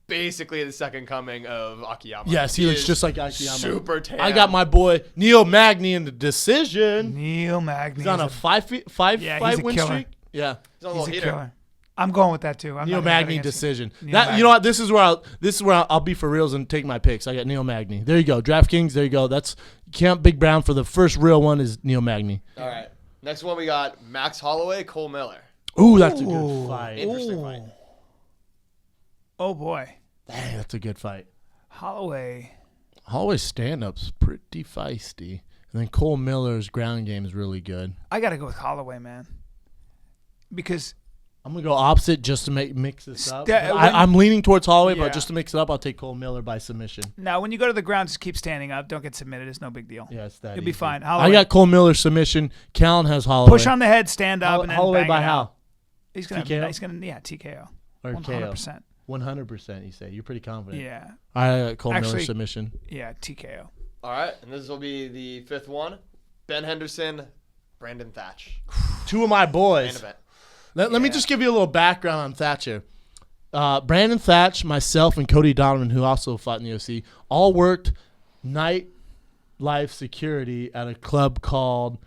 basically the second coming of Akiyama. Yes, he looks is just like Akiyama. super tan. I got my boy Neil Magny in the decision. Neil Magny. He's on a five he's fight a win killer. streak. Yeah, He's on a He's little a heater. killer. I'm going with that too. I'm Neil not gonna bet Magny against decision. Neil That Magny. you know what? This is where I'll be for reals and take my picks. I got Neil Magny. There you go. DraftKings. There you go. That's Camp Big Brown for the first real one is Neil Magny. All right. Next one we got Max Holloway, Cole Miller. Ooh, that's a good Ooh. fight. Interesting fight. Oh boy, Dang, that's a good fight. Holloway. Holloway's stand-up's pretty feisty. And then Cole Miller's ground game is really good. I got to go with Holloway, man. Because I'm going to go opposite just to mix this up. Sta- I'm leaning towards Holloway, Yeah. but just to mix it up, I'll take Cole Miller by submission. now when you go to the ground, just keep standing up. Don't get submitted. It's no big deal. Yeah, it's that You'll be easy. fine. I Holloway. got Cole Miller submission. Callen has Holloway. Push on the head, stand up, and then Holloway bang by it how? out. He's gonna TKO. Or 100%. KO? 100%, you say. You're pretty confident. Yeah, I got Cole Miller Actually- submission. yeah, TKO. All right. And this will be the fifth one. Ben Henderson, Brandon Thatch. Two of my Main boys. event. Let me just give you a little background on Thatcher. Brandon Thatch, myself, and Cody Donovan, who also fought in the UFC, all worked nightlife security at a club called,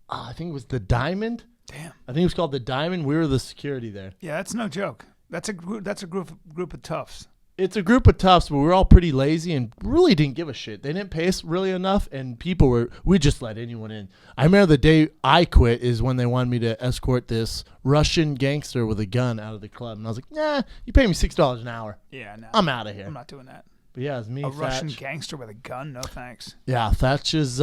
I think it was the Diamond. Damn. I think it was called the Diamond. We were the security there. Yeah, that's no joke. That's a group. That's a group of toughs. It's a group of toughs, but we were all pretty lazy and really didn't give a shit. They didn't pay us really enough, and we just let anyone in. I remember the day I quit is when they wanted me to escort this Russian gangster with a gun out of the club, and I was like, nah, you pay me $6 an hour. Yeah, no. I'm out of here. I'm not doing that. But yeah, it's me, A Thatch. Russian gangster with a gun? No thanks. Yeah, Thatch has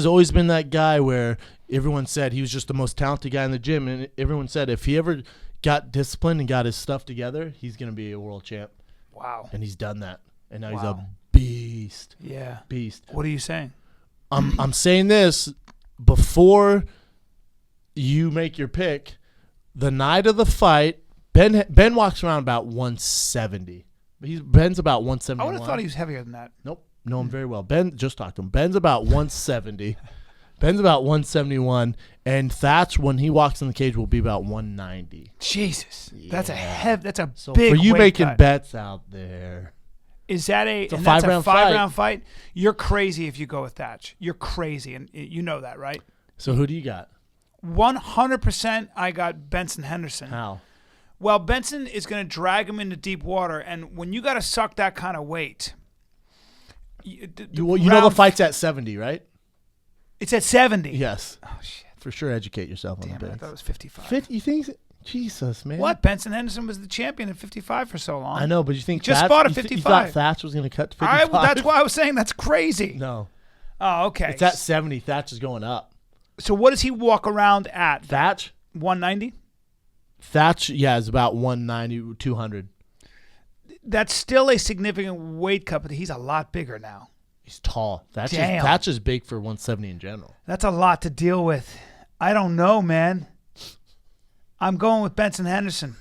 always been that guy where everyone said he was just the most talented guy in the gym, and everyone said if he ever got disciplined and got his stuff together, he's going to be a world champ. Wow. And he's done that. And now he's Wow. a beast. Yeah. Beast. What are you saying? I'm saying this before you make your pick. The night of the fight, Ben walks around about 170. Ben's about 171. I would have thought he was heavier than that. Nope. Know him very well. Ben, just talked to him. Ben's about 170. Ben's about 171. And Thatch, when he walks in the cage, will be about 190. Jesus. That's a Yeah. That's a So big for you weight making cut. bets out there, Is that a a and that's five-round fight. five-round fight? You're crazy if you go with Thatch. You're crazy, and you know that, right? so who do you got? 100% I got Benson Henderson. How? Well, Benson is going to drag him into deep water, and when you got to suck that kind of weight, You know the fight's at 70, right? It's at 70. Yes. Oh shit! For sure, educate yourself on Damn the it! I bets. thought it was 55. 50, you think? Jesus, man. What? Benson Henderson was the champion at 55 for so long. I know, but you think Just Thatch, fought at you 55. thought Thatch was going to cut to 55? That's why I was saying that's crazy. No. Oh, okay. It's at 70. Thatch is going up. So what does he walk around at? Thatch? 190? Thatch, yeah, is about 190, 200. That's still a significant weight cut, but he's a lot bigger now. He's tall. Damn. Thatch is big for 170 in general. That's a lot to deal with. I don't know, man. I'm going with Benson Henderson.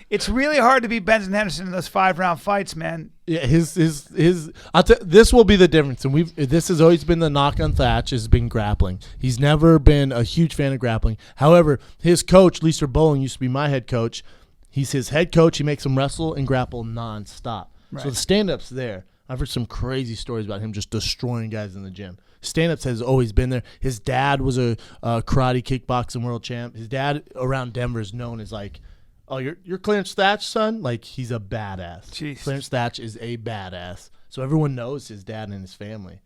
It's really hard to beat Benson Henderson in those 5-round fights, man. Yeah, his. This will be the difference, and this has always been the knock on Thatch has been grappling. He's never been a huge fan of grappling. However, his coach, Lisa Bowling, used to be my head coach. He's his head coach. He makes him wrestle and grapple nonstop. Right. So the stand-up's there. I've heard some crazy stories about him just destroying guys in the gym. Stand-ups has always been there. His dad was a karate kickboxing world champ. His dad around Denver is known as like Oh, you're Clarence Thatch, son? Like, he's a badass. Jeez. Clarence Thatch is a badass. So everyone knows his dad and his family.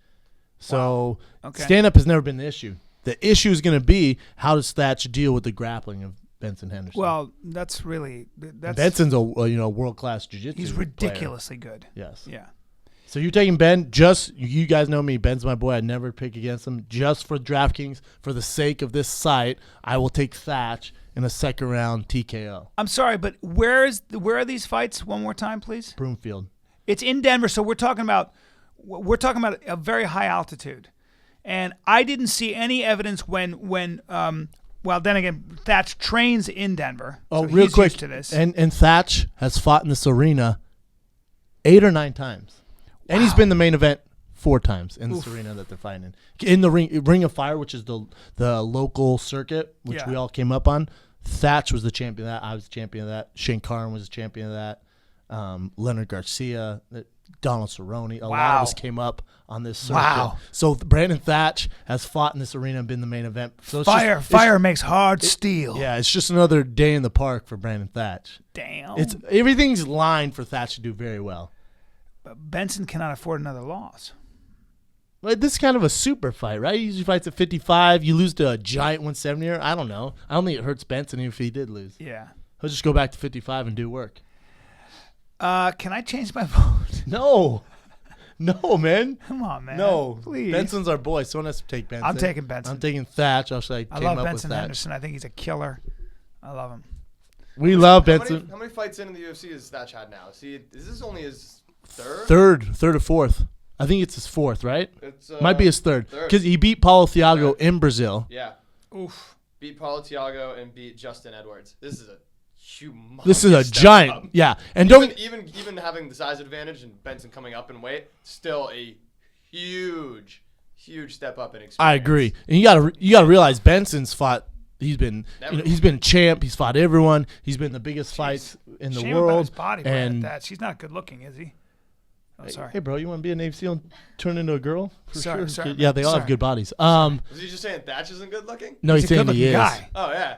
So stand-up has never been the issue. The issue is going to be, how does Thatch deal with the grappling of Benson Henderson? Well, that's really Benson's a world-class jiu-jitsu He's ridiculously player. good. Yes. Yeah. So you're taking Ben, you guys know me, Ben's my boy. I'd never pick against him. Just for DraftKings, for the sake of this site, I will take Thatch in a second round TKO. I'm sorry, but where are these fights? One more time, please. Broomfield. It's in Denver, so we're talking about a very high altitude, and I didn't see any evidence when well, then again, Thatch trains in Denver. Oh, so real he's quick, used to this. And Thatch has fought in this arena 8 or 9 times, and he's been the main event 4 times in this arena that they're fighting in the Ring of Fire, which is the local circuit, which we all came up on. Thatch was the champion of that. I was the champion of that. Shane Carn was the champion of that. Leonard Garcia, Donald Cerrone. A lot of us came up on this circuit. Wow. So Brandon Thatch has fought in this arena and been the main event. So it's Fire makes hard steel. Yeah, it's just another day in the park for Brandon Thatch. Damn. Everything's lined for Thatch to do very well. But Benson cannot afford another loss. Well, this is kind of a super fight, right? He usually fights at 55. You lose to a giant 170er. I don't know. I don't think it hurts Benson even if he did lose. Yeah. He'll just go back to 55 and do work. Can I change my vote? No, man. Come on, man. No, please. Benson's our boy. Someone has to take Benson. I'm taking Benson. I'm taking Thatch. I love Benson Henderson. I think he's a killer. I love him. We love Benson. How many fights in the UFC has Thatch had now? See, is this only his third? Third or fourth. I think it's his 4th, right? It's might be his third because he beat Paulo Thiago in Brazil. Yeah. Oof. Beat Paulo Thiago and beat Justin Edwards. This is a humongous. This is a step giant. up. Yeah, and even having the size advantage and Benson coming up in weight, still a huge step up in experience. I agree, and you gotta realize Benson's fought. He's been champ. He's fought everyone. He's been the biggest fights in the Shame world. about his body, and that she's not good looking, is he? Oh, sorry. Hey, bro, you want to be a Navy SEAL and turn into a girl? Sorry. Yeah, they all have good bodies. Was he just saying Thatch isn't good looking? No, he's saying he is. Guy. Oh yeah.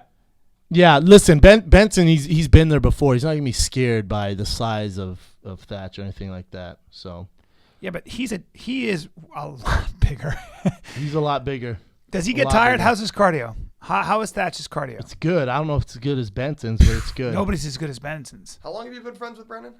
Yeah, listen, Benson, he's been there before. He's not gonna be scared by the size of Thatch or anything like that. So. Yeah, but he is a lot bigger. He's a lot bigger. Does he get tired? How's his cardio? How is Thatch's cardio? It's good. I don't know if it's as good as Benson's, but it's good. Nobody's as good as Benson's. How long have you been friends with Brandon?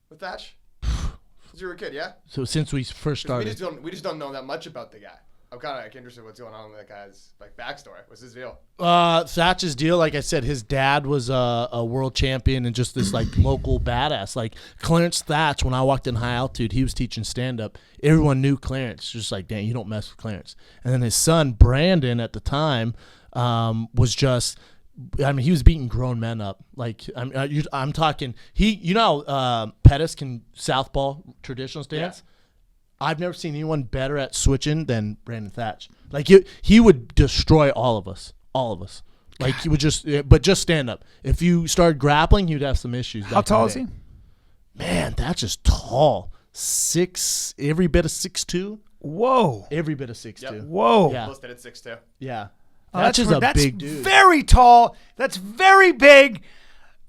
With Thatch? Since you were a kid, yeah? So since we first started. We just don't know that much about the guy. I'm kind of interested in what's going on with that guy's backstory. What's his deal? Thatch's deal, like I said, his dad was a world champion and just this local badass. Like Clarence Thatch, when I walked in high altitude, he was teaching stand up. Everyone knew Clarence, just like, damn, you don't mess with Clarence. And then his son Brandon at the time was just. I mean, he was beating grown men up. Like I'm talking. Pettis can southpaw traditional stance. Yeah. I've never seen anyone better at switching than Brandon Thatch. Like he would destroy all of us. Like he would just stand up. If you started grappling, he would have some issues. How tall is he? Man, Thatch is tall. Every bit of 6'2". Whoa. Every bit of 6'2". Yep. Whoa. Yeah. Listed at 6'2". Yeah. That's a big dude. Very tall. That's very big.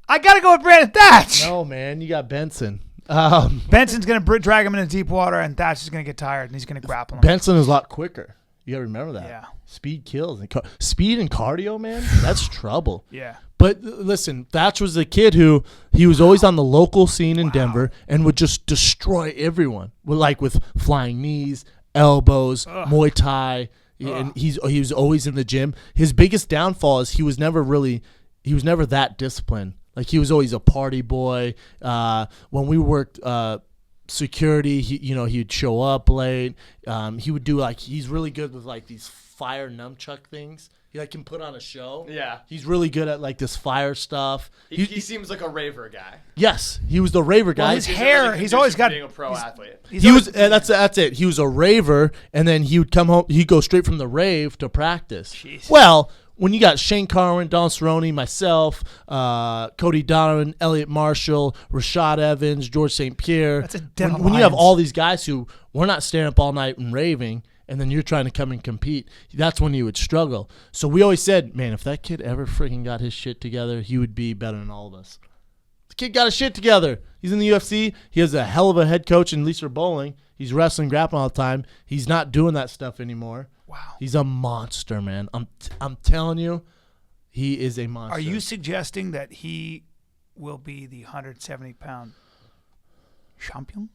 I got to go with Brandon Thatch. No, man. You got Benson. Benson's going to drag him into deep water, and Thatch is going to get tired, and he's going to grapple him. Benson is a lot quicker. You got to remember that. Yeah. Speed kills. Speed and cardio, man, that's trouble. Yeah. But listen, Thatch was a kid who he was always on the local scene in Denver and would just destroy everyone. With flying knees, elbows, Muay Thai. And he was always in the gym. His biggest downfall is he was never that disciplined. Like he was always a party boy. When we worked security, he'd show up late. He would do he's really good with these fire nunchuck things. He can put on a show. Yeah. He's really good at this fire stuff. He seems like a raver guy. Yes, he was the raver guy. Well, his hair, he's always got being a pro athlete. That's it. He was a raver, and then he would come home. He'd go straight from the rave to practice. Jeez. Well, when you got Shane Carwin, Don Cerrone, myself, Cody Donovan, Elliot Marshall, Rashad Evans, George St. Pierre. That's a dental when you have all these guys who we're not staying up all night and raving, and then you're trying to come and compete, that's when you would struggle. So we always said, man, if that kid ever freaking got his shit together, he would be better than all of us. The kid got his shit together. He's in the UFC. He has a hell of a head coach in Lisa Bowling. He's wrestling, grappling all the time. He's not doing that stuff anymore. Wow. He's a monster, man. I'm telling you, he is a monster. Are you suggesting that he will be the 170-pound champion?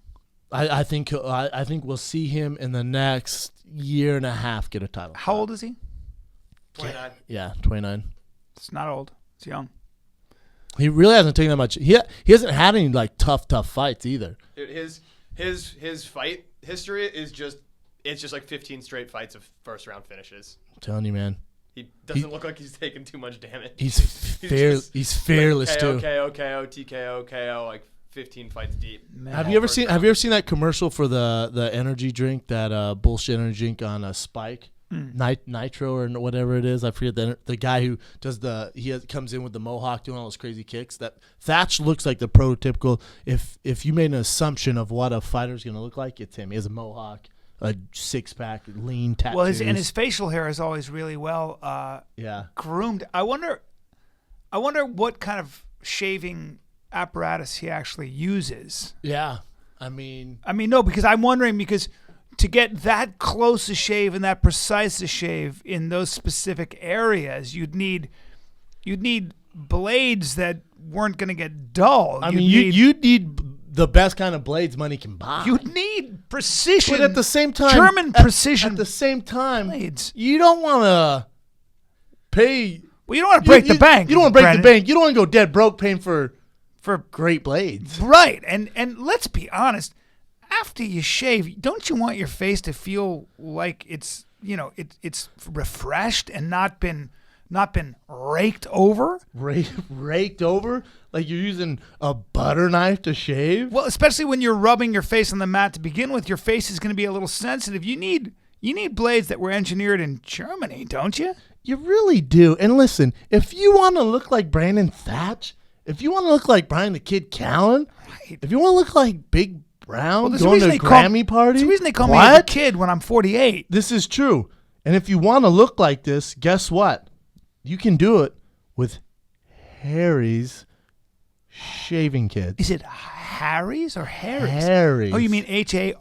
I think we'll see him in the next year and a half get a title. How old is he? 29. Yeah, 29. It's not old. It's young. He really hasn't taken that much. He hasn't had any like tough fights either. Dude, his fight history is just like 15 straight fights of first round finishes. I'm telling you, man. He doesn't look like he's taking too much damage. He's fearless like, too. KO, TKO, KO, like 15 fights deep. Man. Have you ever seen that commercial for the energy drink, that bullshit energy drink on a Spike? Nitro or whatever it is. I forget the guy who does comes in with the mohawk doing all those crazy kicks. That Thatch looks like the prototypical. If you made an assumption of what a fighter's going to look like, it's him. He has a mohawk, a 6-pack, lean tattoos. Well, his facial hair is always really well groomed. I wonder what kind of shaving apparatus he actually uses. Yeah, I mean, no, because I'm wondering to get that close a shave and that precise a shave in those specific areas, you'd need blades that weren't going to get dull. You'd need the best kind of blades money can buy. You'd need precision. But at the same time, German precision. At the same time, blades. You don't want to pay. Well, you don't want to break the bank. You don't want to break the bank. You don't want to go dead broke paying for great blades. Right. And let's be honest. After you shave, don't you want your face to feel like it's refreshed and not been raked over? Raked over? Like you're using a butter knife to shave? Well, especially when you're rubbing your face on the mat to begin with, your face is going to be a little sensitive. You need blades that were engineered in Germany, don't you? You really do. And listen, if you want to look like Brandon Thatch, if you want to look like Bryan the Kid Callen, right. If you want to look like Big Brown there's going to a Grammy party. There's a reason they call me a kid when I'm 48. This is true. And if you want to look like this, guess what? You can do it with Harry's shaving kits. Is it Harry's or Harry's? Harry's. Oh, you mean HARRYS?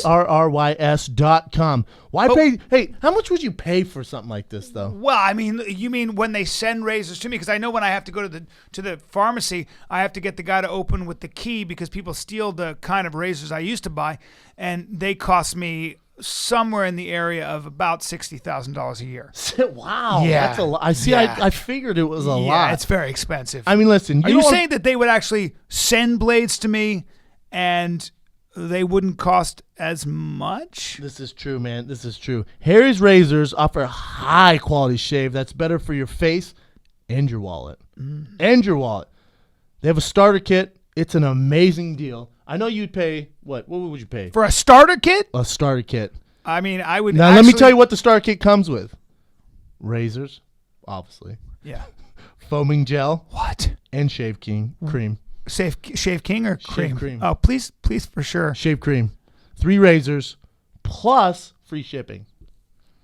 HARRYS.com. Why pay? Hey, how much would you pay for something like this, though? Well, I mean, you mean when they send razors to me? Because I know when I have to go to the pharmacy, I have to get the guy to open with the key because people steal the kind of razors I used to buy, and they cost me somewhere in the area of about $60,000 a year. Wow, yeah, that's a lot. I see. Yeah. I figured it was a lot. Yeah, it's very expensive. I mean, listen. Are you saying that they would actually send blades to me and they wouldn't cost as much? This is true, man. This is true. Harry's razors offer high quality shave that's better for your face and your wallet. And your wallet. They have a starter kit. It's an amazing deal. I know you'd pay what? What would you pay for a starter kit? A starter kit. I mean, I would. Now let me tell you what the starter kit comes with: razors, obviously. Yeah. Foaming gel. What? And Shave King cream. Shave King or cream? Shave cream. Oh, please, for sure. Shave cream. 3 razors plus free shipping.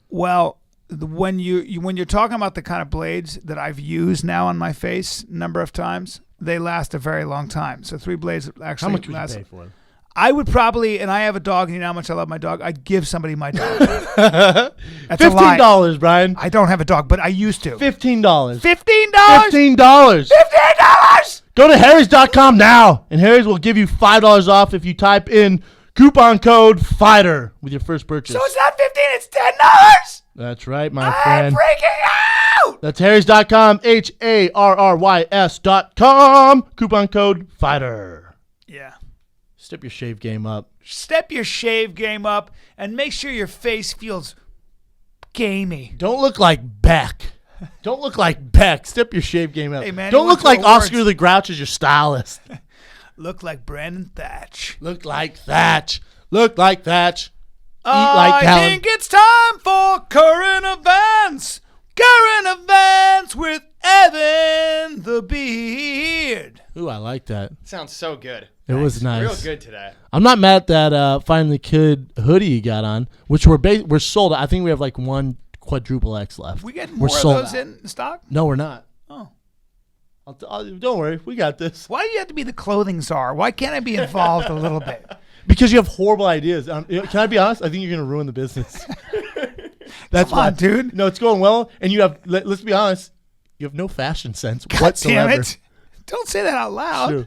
Well, when you're talking about the kind of blades that I've used now on my face a number of times, they last a very long time. So 3 blades actually. How much would last. you pay for them? I would probably, and I have a dog, and you know how much I love my dog. I'd give somebody my dog. That's $15, Bryan. I don't have a dog, but I used to. $15. $15? $15. $15? Go to Harrys.com now, and Harrys will give you $5 off if you type in coupon code FIGHTER with your first purchase. So it's not $15, it's $10? That's right, my friend. I'm freaking out! That's Harrys.com, HARRYS.com, coupon code FIGHTER. Yeah. Step your shave game up. Step your shave game up and make sure your face feels gamey. Don't look like Beck. Don't look like Beck. Step your shave game up. Hey, man, don't look like Oscar the Grouch as your stylist. Look like Brandon Thatch. Look like Thatch. Look like Thatch. Eat like Callen. I think it's time for current events. Current events with Evan the Beard. Ooh, I like that. Sounds so good. It was nice. Real good today. I'm not mad at that Finally Kid hoodie you got on, which we're sold out. I think we have like one quadruple X left. We get We're more of sold those out. in stock? No, we're not. Oh. Don't worry. We got this. Why do you have to be the clothing czar? Why can't I be involved a little bit? Because you have horrible ideas. Can I be honest? I think you're going to ruin the business. That's Come on, dude. No, it's going well. And you have, let's be honest, you have no fashion sense God whatsoever. damn it. Don't say that out loud. True.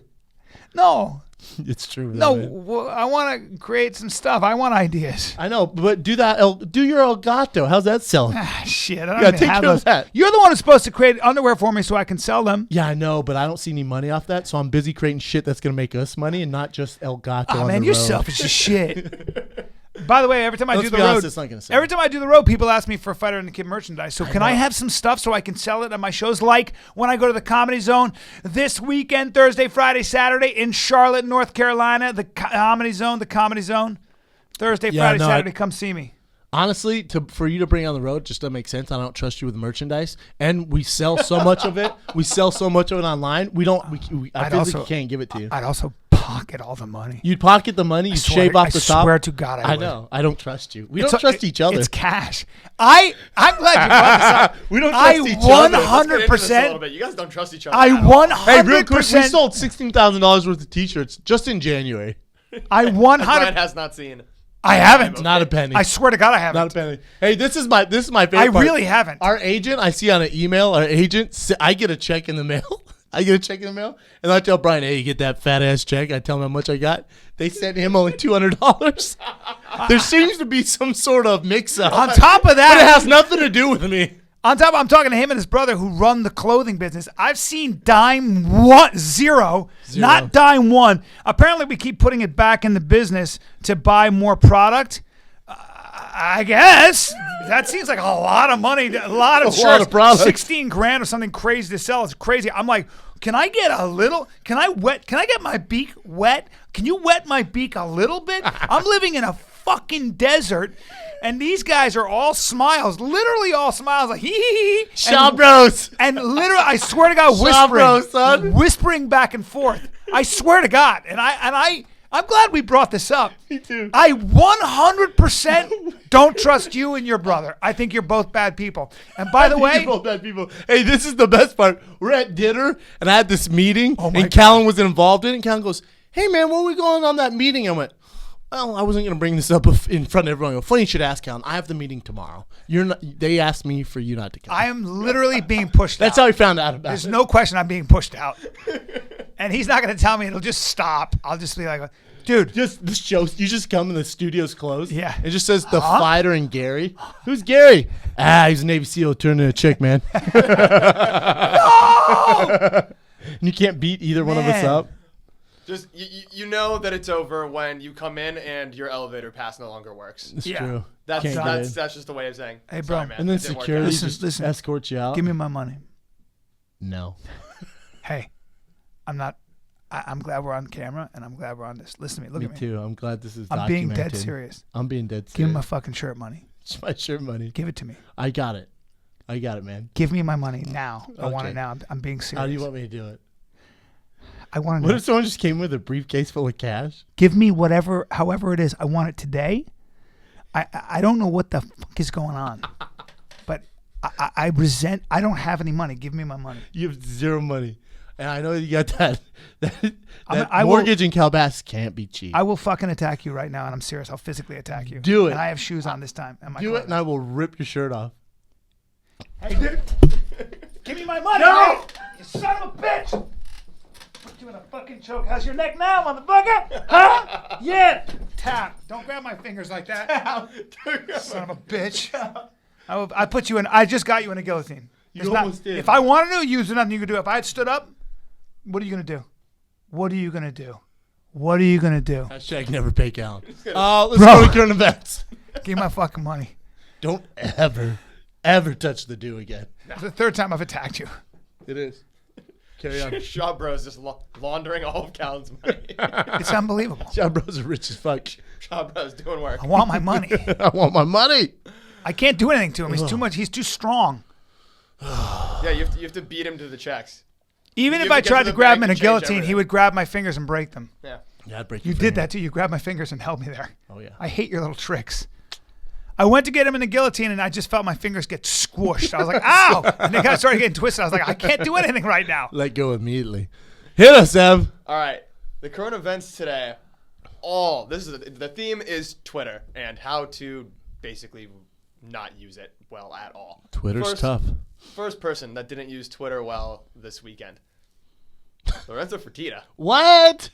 No. It's true. No, I want to create some stuff. I want ideas. I know, but do that. Do your Elgato. How's that selling? Shit, I don't Yeah, even take have care of those. that. You're the one who's supposed to create underwear for me so I can sell them. Yeah, I know, but I don't see any money off that, so I'm busy creating shit that's going to make us money and not just Elgato Oh, on man, the you're road. selfish as shit. By the way, every time I Let's do the be honest, road, it's not gonna sell. every time I do the road, people ask me for Fighter and the Kid merchandise. So can I have some stuff so I can sell it at my shows? Like when I go to the Comedy Zone this weekend, Thursday, Friday, Saturday in Charlotte, North Carolina, the Comedy Zone, Thursday, Friday, Saturday, come see me. Honestly, for you to bring on the road just doesn't make sense. I don't trust you with merchandise, and we sell so much of it. We sell so much of it online. I physically can't give it to you. I'd also pocket all the money. You'd pocket the money. You'd shave off the top. I swear to God, I would. know. I don't trust you. We don't trust each other. It's cash. I'm glad you brought this up. We don't trust each other. Let's get into this a 100%. little bit. You guys don't trust each other. I at all. 100%. Hey, real quick, we sold $16,000 worth of T-shirts just in January. I 100. Brian has not seen. I haven't. Not a penny. I swear to God, I haven't. Not a penny. Hey, this is my favorite I part. really haven't. Our agent, I see on an email, I get a check in the mail. And I tell Brian, hey, you get that fat ass check. I tell him how much I got. They sent him only $200. There seems to be some sort of mix up. On top of But it that, has nothing to do with me. I'm talking to him and his brother who run the clothing business. I've seen zero, not dime one. Apparently, we keep putting it back in the business to buy more product. I guess that seems like a lot of money, a lot of shirts, product. $16,000 or something crazy to sell. It's crazy. I'm like, can I get a little? Can I get my beak wet? Can you wet my beak a little bit? I'm living in a fucking desert, and these guys are all smiles, literally all smiles, like hee hee hee. Schaub bros. And literally, I swear to God, Schaub bros, son. whispering back and forth. I swear to God, I'm glad we brought this up. Me too. I 100% don't trust you and your brother. I think you're both bad people. And by the way, You're both bad people. Hey, this is the best part. We're at dinner, and I had this meeting, Oh my and God. Callen was involved in it. And Callen goes, hey, man, what are we going on that meeting? I went, well, I wasn't going to bring this up in front of everyone. I go, funny you should ask, Callen. I have the meeting tomorrow. They asked me for you not to come. I am literally being pushed That's out. how he found out about There's it. no question I'm being pushed out. And he's not going to tell me. It'll just stop. I'll just be like, dude. Just the show. You just come and the studio's closed. Yeah. It just says the fighter and Gary. Who's Gary? He's a Navy SEAL turned into a chick, man. No! And you can't beat either one of us Man. up. Just you know that it's over when you come in and your elevator pass no longer works. It's Yeah. true. That's Can't get in. that's just a way of saying. Hey, bro. Sorry, man. And then it didn't work security out. just escorts you out. Give me my money. No. Hey, I'm glad we're on camera, and I'm glad we're on this. Listen to me. Look Me at me. too. I'm glad this is I'm being documented. dead serious. I'm being dead serious. Give me my fucking shirt money. It's my shirt money. Give it to me. I got it, man. Give me my money now. I want Okay. it now. I'm being serious. How do you want me to do it? I want to What know. if someone just came with a briefcase full of cash? Give me however it is. I want it today. I don't know what the fuck is going on, but I resent. I don't have any money. Give me my money. You have zero money. And I know you got that I will- mortgage in Calabasas can't be cheap. I will fucking attack you right now, and I'm serious. I'll physically attack you. Do it. And I have shoes on this time. And my Do it, clothes. and I will rip your shirt off. Hey, dude. Give me my money. No! You son of a bitch. Put you in a fucking choke. How's your neck now, motherfucker? Huh? Yeah. Tap. Don't grab my fingers like that. Son of a bitch. I put you in. I just got you in a guillotine. You almost did. If I wanted to, use nothing you could do. If I had stood up, what are you gonna do? What are you gonna do? What are you gonna do? Hashtag never pay Callen. Let's Bro. go to current events. Give me my fucking money. Don't ever touch the do again. It's the third time I've attacked you. It is. Carry on. Shaw Bros just laundering all of Callen's money. It's unbelievable. John Bros are rich as fuck. Shaw Bros doing work. I want my money. I want my money. I can't do anything to him. He's too much. He's too strong. Yeah, you have to beat him to the checks. Even You if I have to get tried to to the grab bank him in a and change guillotine, he everything. would grab my fingers and break them. Yeah. Yeah, I'd break You your did finger. that too. You grabbed my fingers and held me there. Oh yeah. I hate your little tricks. I went to get him in a guillotine, and I just felt my fingers get squished. I was like, ow! And they started getting twisted. I was like, I can't do anything right now. Let go immediately. Hit us, Ev. All right. The current events today. The theme is Twitter and how to basically not use it well at all. Twitter's tough. First person that didn't use Twitter well this weekend. Lorenzo Fertitta. What?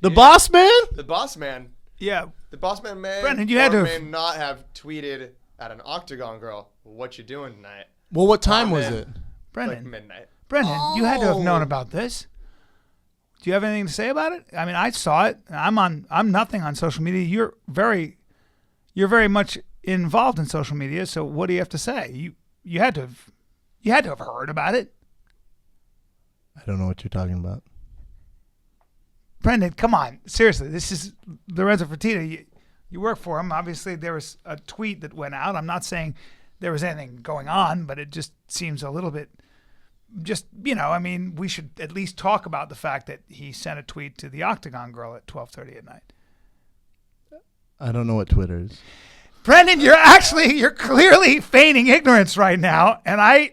The boss man? The boss man. Yeah. The boss man may Brendan, you had or to may have- not have tweeted at an Octagon girl, what you doing tonight? Well, what time Oh, was man. it? Like Brendan, midnight. you had to have known Oh. about this. Do you have anything to say about it? I mean, I saw it. I'm nothing on social media. You're very much involved in social media. So what do you have to say? You had to have heard about it. I don't know what you're talking about. Brendan, come on. Seriously, this is Lorenzo Fertitta. You work for him. Obviously, there was a tweet that went out. I'm not saying there was anything going on, but it just seems a little bit I mean, we should at least talk about the fact that he sent a tweet to the Octagon girl at 12:30 at night. I don't know what Twitter is. Brendan, you're clearly feigning ignorance right now, and I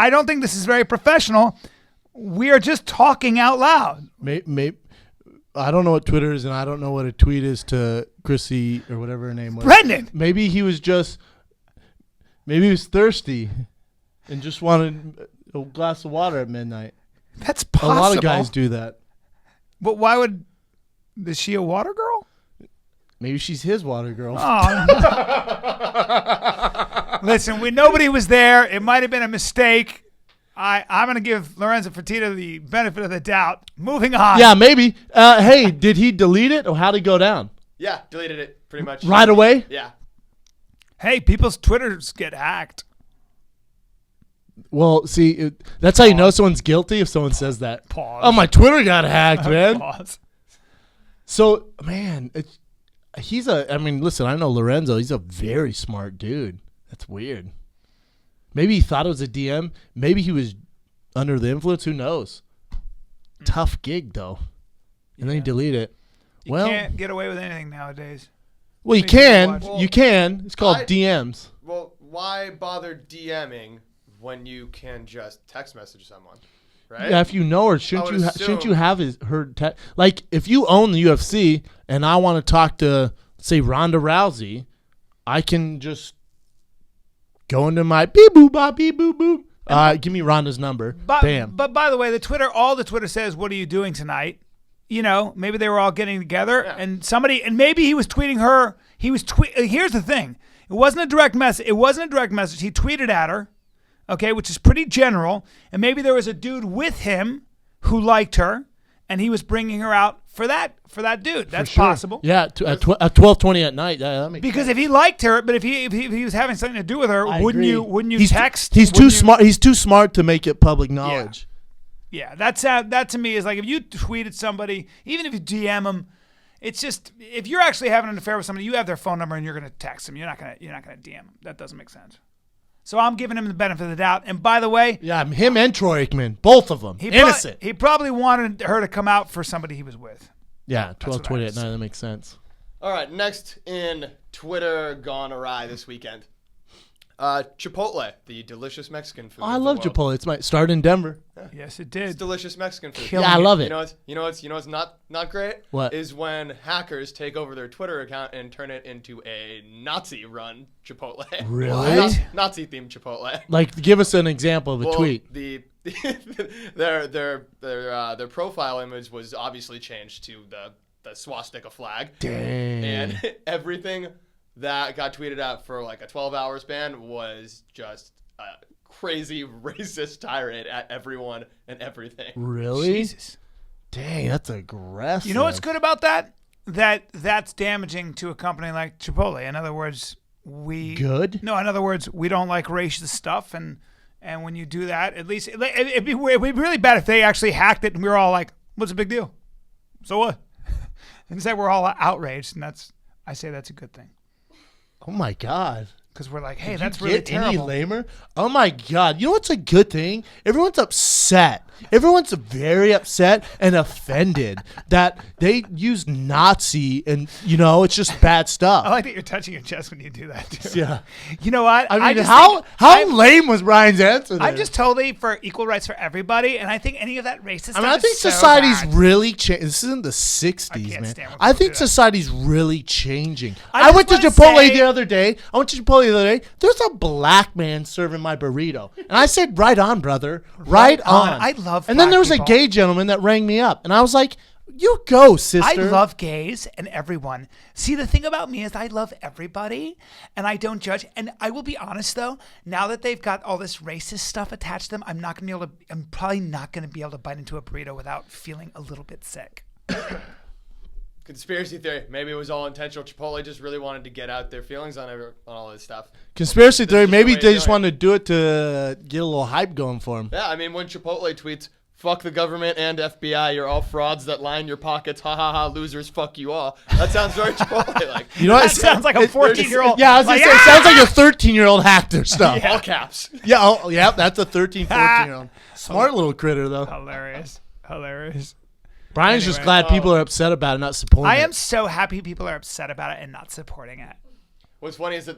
don't think this is very professional. We are just talking out loud. Maybe I don't know what Twitter is, and I don't know what a tweet is to Chrissy or whatever her name was. Brendan! Maybe he was thirsty and just wanted a glass of water at midnight. That's possible. A lot of guys do that. But is she a water girl? Maybe she's his water girl. Oh. Listen, nobody was there. It might have been a mistake. I'm going to give Lorenzo Fertitta the benefit of the doubt. Moving on. Yeah, maybe. Hey, did he delete it, or how'd it go down? Yeah, deleted it pretty much. Right away? Yeah. Hey, people's Twitters get hacked. Well, see, that's how you know someone's guilty if someone says that. Pause. Oh, my Twitter got hacked, man. Pause. So, man, listen, I know Lorenzo. He's a very smart dude. That's weird. Maybe he thought it was a DM. Maybe he was under the influence. Who knows? Tough gig, though. And then he deleted it. You can't get away with anything nowadays. Well, you Maybe you can. watch- You can. It's called DMs. Well, why bother DMing when you can just text message someone, right? Yeah, if you know her, shouldn't you have her like if you own the UFC and I want to talk to, say, Ronda Rousey, I can just go into my beep boop bop beep boop boop. Give me Ronda's number. Bam. But by the way, all the Twitter says, "What are you doing tonight?" Maybe they were all getting together, and maybe he was tweeting her. Here's the thing: it wasn't a direct message. He tweeted at her. Okay, which is pretty general. And maybe there was a dude with him who liked her, and he was bringing her out for that dude. That's Sure. possible. Yeah, at 12:20 at night. That makes Because sense. if he liked her, but if he was having something to do with her, I wouldn't agree. you text? He's too Wouldn't you- smart. He's too smart to make it public knowledge. Yeah, that to me is like if you tweeted somebody, even if you DM them, it's just if you're actually having an affair with somebody, you have their phone number and you're going to text them. You're not going to DM them. That doesn't make sense. So I'm giving him the benefit of the doubt. And by the way, Yeah, him and Troy Aikman, both of them, innocent. He probably wanted her to come out for somebody he was with. Yeah, what 12:20 I at night. That makes sense. All right, next in Twitter gone awry this weekend. Chipotle, the delicious Mexican food. Oh, I of the love world. Chipotle. It's started in Denver. Yes, it It's did. delicious Mexican food. Killing Yeah, I it. love it. You know what's not great? What? Is when hackers take over their Twitter account and turn it into a Nazi-run Chipotle. Really? What? Nazi-themed Chipotle. Like, give us an example of a Well, tweet. their profile image was obviously changed to the swastika flag. Dang. And everything that got tweeted out for like a 12-hour span was just a crazy racist tirade at everyone and everything. Really? Jesus. Dang, that's aggressive. You know what's good about that? That's damaging to a company like Chipotle. In other words, Good? No, in other words, we don't like racist stuff, and when you do that, at least it'd be really bad if they actually hacked it and we were all like, "What's the big deal? So what?" Instead, we're all outraged, and I say that's a good thing. Oh my God. because we're like, hey, Did that's you really get any terrible. lamer? Oh my God! You know what's a good thing? Everyone's upset. Everyone's very upset and offended that they use Nazi, and it's just bad stuff. I like that you're touching your chest when you do that too. Yeah. You know what? I mean, just how think lame was Brian's answer there? I'm just totally for equal rights for everybody, and I think any of that racist stuff I think is so society's bad. really changed. This isn't the 60s, can't man. stand when I people think do that. society's really changing. I I went to just wanna Chipotle say- the other day. There's a black man serving my burrito. And I said, right on, brother. Right on. I love And then black there was people. a gay gentleman that rang me up. And I was like, you go, sister. I love gays and everyone. See, the thing about me is I love everybody and I don't judge. And I will be honest though, now that they've got all this racist stuff attached to them, I'm probably not going to be able to bite into a burrito without feeling a little bit sick. Conspiracy theory. Maybe it was all intentional. Chipotle just really wanted to get out their feelings on all this stuff. Conspiracy theory. is the Maybe way they to just do it. wanted to do it to get a little hype going for him. Yeah, I mean, when Chipotle tweets, "Fuck the government and FBI. You're all frauds that line your pockets. Ha ha ha. Losers. Fuck you all." That sounds very Chipotle-like. You know what? That sounds like a 14-year-old. Yeah, I was going to say, it sounds like a 13-year-old hacked their stuff. All caps. Yeah, that's a 13, 14-year-old. Smart little critter, though. Hilarious. Brian's just Anyway. glad people are upset about it, not supporting I it. am so happy people are upset about it and not supporting it. What's funny is that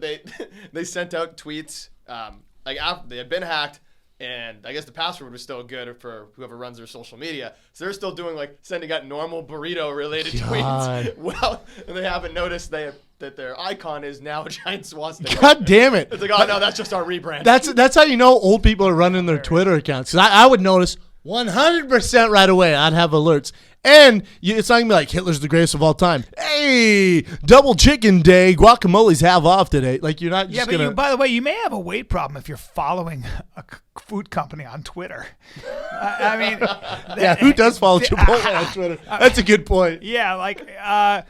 they sent out tweets after they had been hacked, and I guess the password was still good for whoever runs their social media. So they're still doing sending out normal burrito related God. tweets. Well, and they haven't noticed that their icon is now a giant swastika. God damn it. It's like, oh no, that's just our rebrand. That's how you know old people are running their Twitter accounts. 'Cause I would notice 100% right away. I'd have alerts. And it's not going to be like Hitler's the greatest of all time. Hey, double chicken day. Guacamole's half off today. Like, you're not Yeah, just but going to... by the way, you may have a weight problem if you're following a food company on Twitter. I mean... Yeah, who does follow Chipotle on Twitter? That's a good point. Yeah, like...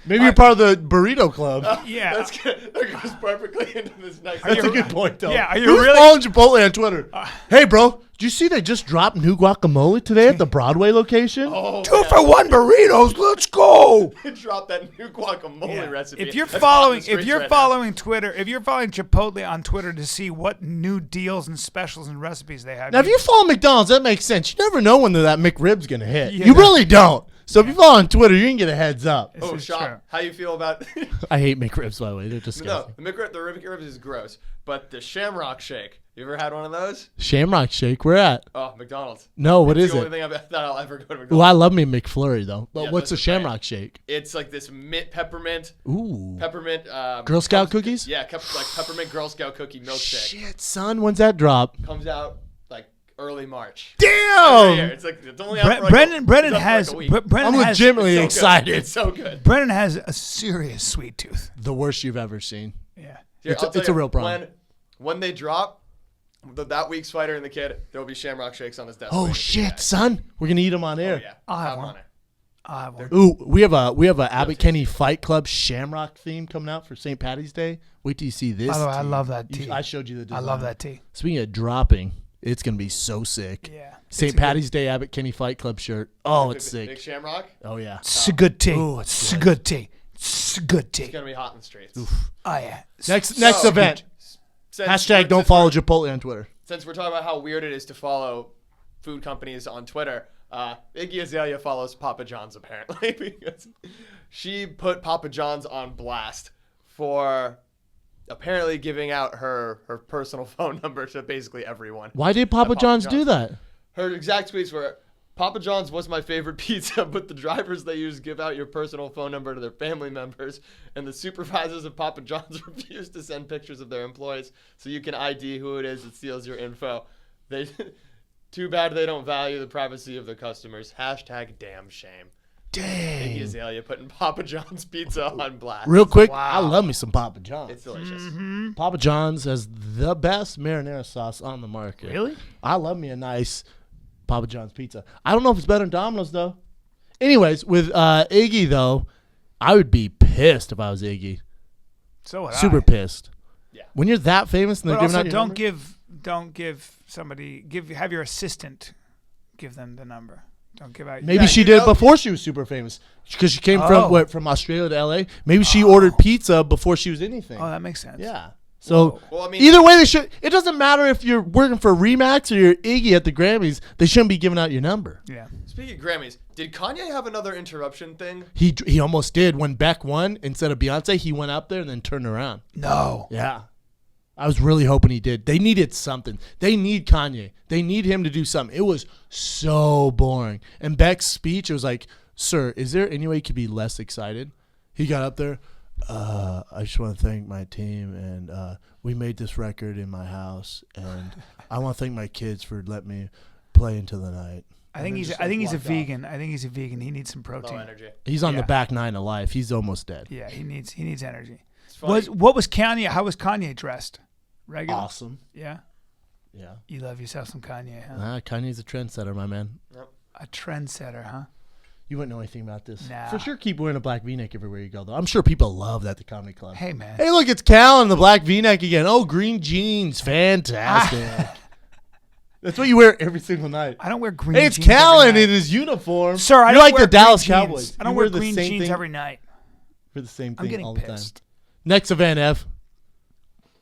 Maybe you're part of the burrito club. yeah. That's good. That goes perfectly into this next. That's a good point, though. Yeah, are you Who's really- following Chipotle on Twitter? Hey, bro, did you see they just dropped new guacamole today at the Broadway location? Oh, 2-for-1 burritos. Let's go. drop that new guacamole recipe. If you're That's hot in following, the streets right now. following Twitter, if you're following Chipotle on Twitter to see what new deals and specials and recipes they have, Now, if you follow McDonald's, that makes sense. You never know when that McRib's going to hit. Yeah. You really don't. So if you follow on Twitter, you can get a heads up. Oh, is Schaub, true. how you feel about? I hate McRibs, by the way. They're No, disgusting. the McRib is gross, but the Shamrock Shake. You ever had one of those? Shamrock Shake, where at? Oh, McDonald's. No, what It's is the only it? thing I thought I'll ever go to McDonald's. Well, I love me a McFlurry, though. But Yeah, what's a those are great. Shamrock Shake? It's like this mint peppermint. Ooh. Girl Scout cookies? Yeah, like peppermint Girl Scout cookie milkshake. Shit, son. When's that drop? Comes out like early March. Damn! Every year. It's only out for like Brendan it's up for has like a week. Brendan I'm has legitimately So good. excited. It's so good. Brendan has a serious sweet tooth. The worst you've ever seen. Yeah. Here, It's I'll tell a you, real problem. When they drop, that week's fighter and the kid, there will be Shamrock Shakes on his desk. Oh, waiting for you shit, guys. son. We're going to eat them on Oh, air. yeah. I'll have Have one. on it. I won't. Ooh, we have a Abbott Kenny Fight Club Shamrock theme coming out for St. Patty's Day. Wait till you see this. By the way, I tea. love that tea. I showed you the I design. love that tea. Speaking of dropping, it's gonna be so sick. Yeah. St. Patty's Day Abbott Kenny Fight Club shirt. Oh, it's Big sick. Shamrock. Oh yeah. It's a good tea. Ooh, it's It's a good tea. It's a good tea. It's gonna be hot in the streets. Oh yeah. Next So- event. Since Hashtag don't follow Chipotle on Twitter. Since we're talking about how weird it is to follow food companies on Twitter, Iggy Azalea follows Papa John's apparently because she put Papa John's on blast for apparently giving out her personal phone number to basically everyone. Why did Papa John's do that? Her exact tweets were, "Papa John's was my favorite pizza, but the drivers they use give out your personal phone number to their family members, and the supervisors of Papa John's refuse to send pictures of their employees so you can ID who it is that steals your info. They, too bad they don't value the privacy of their customers. Hashtag damn shame." Iggy Dang. Azalea putting Papa John's pizza on blast. Real quick, Wow. I love me some Papa John's. It's delicious. Papa John's has the best marinara sauce on the market. Really? I love me a nice Papa John's pizza. I don't know if it's better than Domino's, though. Anyways, with Iggy, though, I would be pissed if I was Iggy. So would Super I. pissed. Yeah. When you're that famous and they're But giving also, out your number? don't give somebody have your assistant give them the number. Don't give out. Maybe Yeah, she you did know- before she was super famous. Because she came Oh. from Australia to LA. Maybe she ordered pizza before she was anything. Oh, that makes sense. Yeah. So Well, I mean, either way, they should. It doesn't matter if you're working for Remax or you're Iggy at the Grammys. They shouldn't be giving out your number. Yeah. speaking of Grammys, did Kanye have another interruption thing? He almost did. When Beck won, instead of Beyonce, he went up there and then turned around. No. Yeah. I was really hoping he did. They needed something. They need Kanye. They need him to do something. It was so boring. And Beck's speech, it was like, sir, is there any way you could be less excited? He got up there. I just want to thank my team, and we made this record in my house, and I want to thank my kids for letting me play into the night. I think he's a vegan. I think he's a vegan. He needs some protein. Low energy. He's on the back nine of life. He's almost dead. Yeah, he needs energy. Funny. What was Kanye? How was Kanye dressed? Regular. Awesome. Yeah. Yeah. You love yourself some Kanye, huh? Kanye's a trendsetter, my man. Yep. A trendsetter, huh? You wouldn't know anything about this. Nah. For sure, keep wearing a black V-neck everywhere you go, though. I'm sure people love that at the comedy club. Hey, man. Hey, look, it's Callen, the black V-neck again. Oh, green jeans. Fantastic. That's what you wear every single night. I don't wear green Hey, it's jeans every Callen night. in his uniform. Sir, I You're don't like wear the Dallas green Cowboys. jeans. I don't You wear the green same jeans thing every night. for the same I'm thing getting all the pissed. time. Next event, Ev.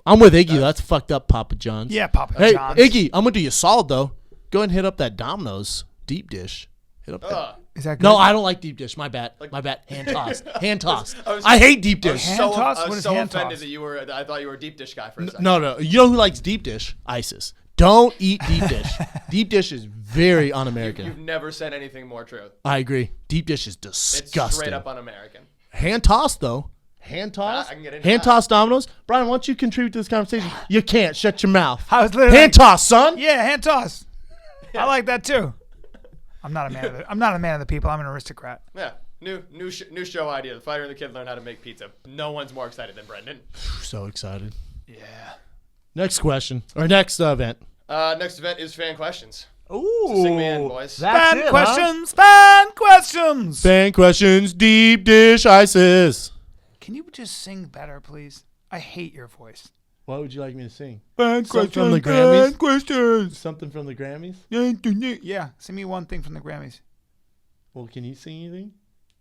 I'm with Iggy. That's fucked up, Papa John's. Yeah, Papa Hey, John's. Iggy, I'm going to do you solid, though. Go ahead and hit up that Domino's deep dish. Hit up that. Is that good? No, I don't like deep dish. My bad. My bad. Hand toss. Hand toss. was- I hate deep dish. Hand I toss? What was is so hand offended toss? that you were. I thought you were a deep dish guy for a second. No. You know who likes deep dish? ISIS. Don't eat deep dish. Deep dish is very un-American. You've never said anything more true. I agree. Deep dish is It's disgusting. straight up un-American. Hand toss, though. Hand toss? I can get into Hand that. toss Domino's? Brian, why don't you contribute to this conversation? You can't. Shut your mouth. I was literally Hand toss, son. Yeah, hand toss. I like that too. I'm not a man of the people. I'm an aristocrat. Yeah. New show idea. The Fighter and the Kid learn how to make pizza. No one's more excited than Brendan. So excited. Yeah. Next question. Or next event. Next event is fan questions. Ooh. So sing me in, boys. Fan questions. Fan questions. Fan questions. Deep dish ISIS. Can you just sing better, please? I hate your voice. What would you like me to sing? Fan Something from the Grammys? Fan questions. Something from the Grammys? Yeah, sing me one thing from the Grammys. Well, can you sing anything?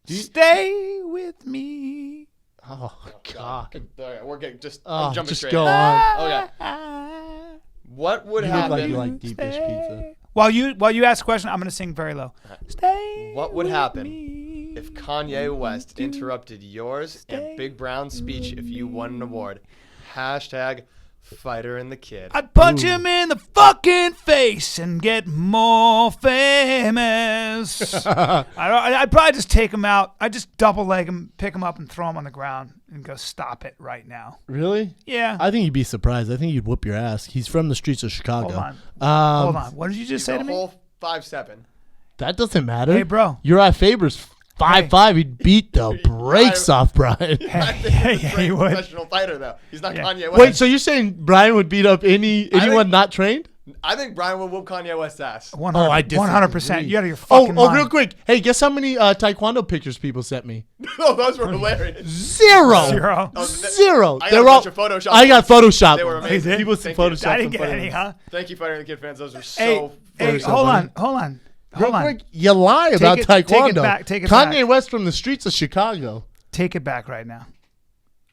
Stay with me. Oh, God. All right, we're getting Oh, I'm jumping just straight. go in. on. Oh yeah. What would You look happen? like you like deep dish pizza. While you ask a question, I'm gonna sing very low. Stay. What would with happen me. if Kanye West interrupted yours and Big Brown's speech if you won an award? Hashtag Fighter and the Kid. I'd punch him in the fucking face and get more famous. I'd probably just take him out. I'd just double leg him, pick him up, and throw him on the ground and go, stop it right now. Really? Yeah. I think you'd be surprised. I think you'd whoop your ass. He's from the streets of Chicago. Hold on. Hold on. What did you just say a to me? whole 5'7". That doesn't matter. Hey, bro. Uriah Faber's 5'5". He'd beat the brakes off Brian. I think Yeah, he's a he great would. professional fighter, though. He's not Yeah. Kanye West. Wait, so you're saying Brian would beat up anyone not trained? I think Brian will whoop Kanye West's ass. 100, I disagree. 100%. You out of your fucking Oh, mind. real quick. Hey, guess how many taekwondo pictures people sent me? Oh, those were hilarious. Zero. Zero. Oh, Zero. I got They're a all. bunch of Photoshop I got ones. Photoshop. They were ones. amazing. People sent Thank you. Photoshop. I didn't get funny any, ones. huh? Thank you, Fighter and the Kid fans. Those were Hey, so hey, Photoshop hold funny. on. Real Hold on. quick, you lie about it- take it taekwondo. back, take it Kanye back. West from the streets of Chicago. Take it back right now.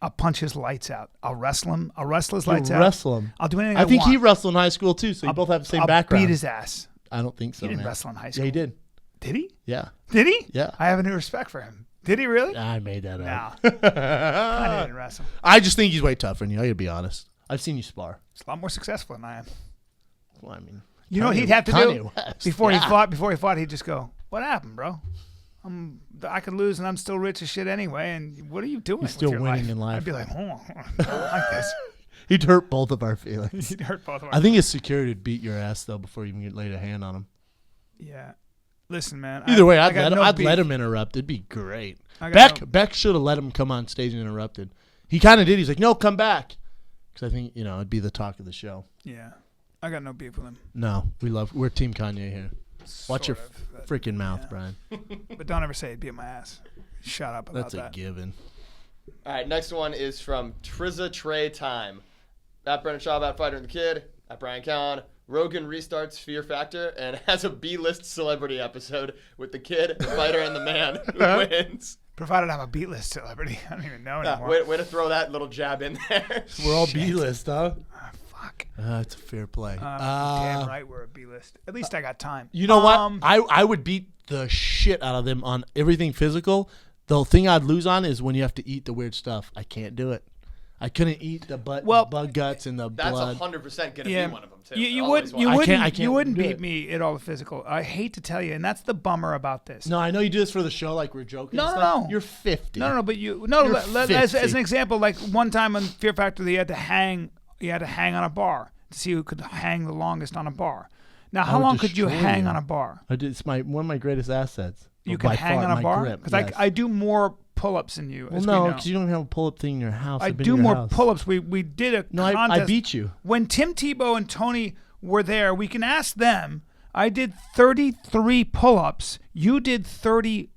I'll punch his lights out. I'll wrestle him. I'll wrestle his lights out. Wrestle him. I'll do anything I think want. he wrestled in high school too, so you both have the same I'll background. beat his ass. I don't think so. He didn't man. wrestle in high Yeah, school. he did. Did he? Yeah. Did he? Yeah. I have a new respect for him. Did he really? I made that No. up. I didn't wrestle. I just think he's way tougher than you. I gotta be honest. I've seen you spar. He's a lot more successful than I am. Well, I mean, You know what Kanye- he'd have to Kanye do West, before yeah. he fought? Before he fought, he'd just go, "What happened, bro? I could lose and I'm still rich as shit anyway. And what are you doing? He's still with your winning life? in life. I'd be like, hold on, I don't like this. He'd hurt both of our feelings. He'd hurt both of us. I think his security would beat your ass though before you even laid a hand on him. Yeah. Listen, man. Either way, I I'd got let him. no I'd beef. let him interrupt. It'd be great. I got Beck should have let him come on stage and interrupted. He kind of did. He's like, no, come back, because I think it'd be the talk of the show. Yeah. I got no beef with him. No, we're Team Kanye here. Watch your Sort of. freaking mouth, yeah. Brian. But don't ever say it beat my ass. Shut up about That's a that. given. All right, next one is from Trizza Trey Time. At Brendan Schaub, at Fighter and the Kid, at Brian Callen. Rogan restarts Fear Factor and has a B-list celebrity episode with the Kid, the Fighter, and the Man who wins. Provided I'm a B-list celebrity. I don't even know anymore. Way to throw that little jab in there. We're all B-list, huh? Oh, fuck. It's a fair play. Damn right we're a B-list. At least I got time. You know what? I would beat the shit out of them on everything physical. The thing I'd lose on is when you have to eat the weird stuff. I can't do it. I couldn't eat the bug guts and the blood. That's 100% gonna be one of them too. You wouldn't beat me at all the physical. I hate to tell you, and that's the bummer about this. No, I know you do this for the show, like we're joking. No. You're 50. No, but as an example, like one time on Fear Factor, you had to hang on a bar to see who could hang the longest on a bar. Now, how long could you hang on a bar? It's one of my greatest assets. You can hang on a bar? Because I do more pull-ups than you. Well, no, because you don't have a pull-up thing in your house. I do more pull-ups. We did a contest. I beat you. When Tim Tebow and Tony were there, we can ask them. I did 33 pull-ups. You did 30.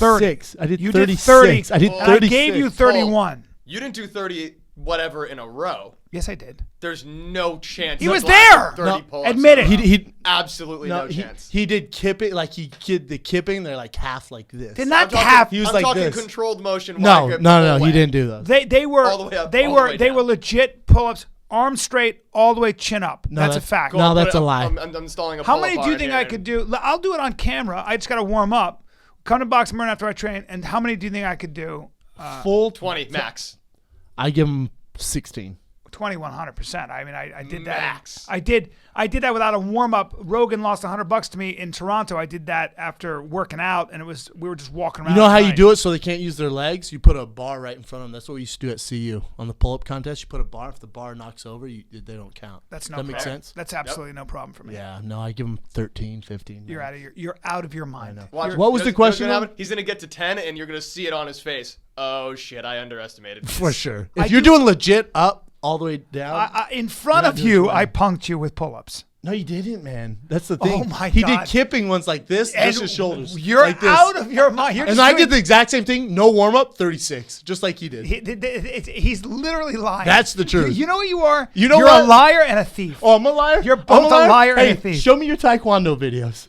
I did you 36. Did 30. I did 36. I gave you 31. You didn't do 30 whatever in a row. Yes, I did. There's no chance. He was there. 30 pull-ups. Admit it. He absolutely no chance. He did kipping, like he did the kipping. They're like half like this. They're not half. He was I'm like talking this. controlled motion. No. He didn't do those. They were all the way up. They were legit pull-ups, arm straight, all the way chin up. No, that's a fact. No, that's a lie. I'm installing a How many do you think I could do? I'll do it on camera. I just got to warm up. Come to Box and Burn after I train. And how many do you think I could do? Full 20 max. I give him 16. 2,100%. I mean, I did that. Max. I did that without a warm up. Rogan lost $100 to me in Toronto. I did that after working out, and we were just walking around. You know how you do it so they can't use their legs? You put a bar right in front of them. That's what we used to do at CU on the pull-up contest. You put a bar. If the bar knocks over, they don't count. Does that make sense? That's absolutely no problem for me. Yeah, no, I give them 13, 15. You're out of your mind. What was the question? He's gonna get to 10, and you're gonna see it on his face. Oh shit! I underestimated. For sure. If you're doing legit up all the way down, in front of you, I punked you with pull-ups. No, you didn't, man. That's the thing. Oh my He God. did kipping ones like this, just his shoulders. You're like this. out of your mind. And I did the exact same thing. No warm up, 36, just like he did. He's literally lying. That's the truth. You know what you are? You know You're what? a liar and a thief. Oh, I'm a liar. You're both a liar and a thief. Show me your Taekwondo videos.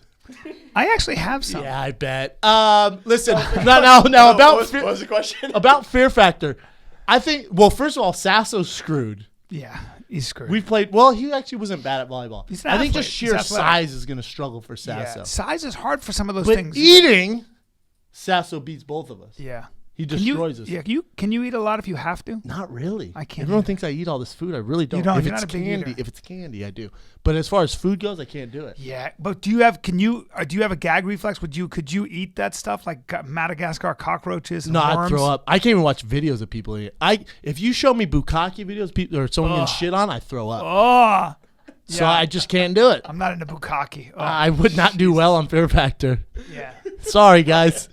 I actually have some. Yeah, I bet. Listen, now What was the question? about Fear Factor. I think. Well, first of all, Sasso's screwed. Yeah, he's screwed. We've played. Well, he actually wasn't bad at volleyball. He's an I think athlete. just sheer He's athletic. size is going to struggle for Sasso. Yeah, size is hard for some of those But things. eating, Sasso beats both of us. Yeah. He destroys us. Yeah, can you eat a lot if you have to? Not really. I can't Everyone either. thinks I eat all this food. I really don't. You don't. If You're it's not a big candy, eater. if it's candy, I do. But as far as food goes, I can't do it. Yeah, but do you have a gag reflex? Could you eat that stuff like Madagascar cockroaches and No, worms? I'd throw up. I can't even watch videos of people eating. If you show me bukkake videos, or someone getting shit on, I throw up. Oh. So Yeah. I just can't do it. I'm not into bukkake. Oh, I would not do well on Fear Factor. yeah. Sorry, guys.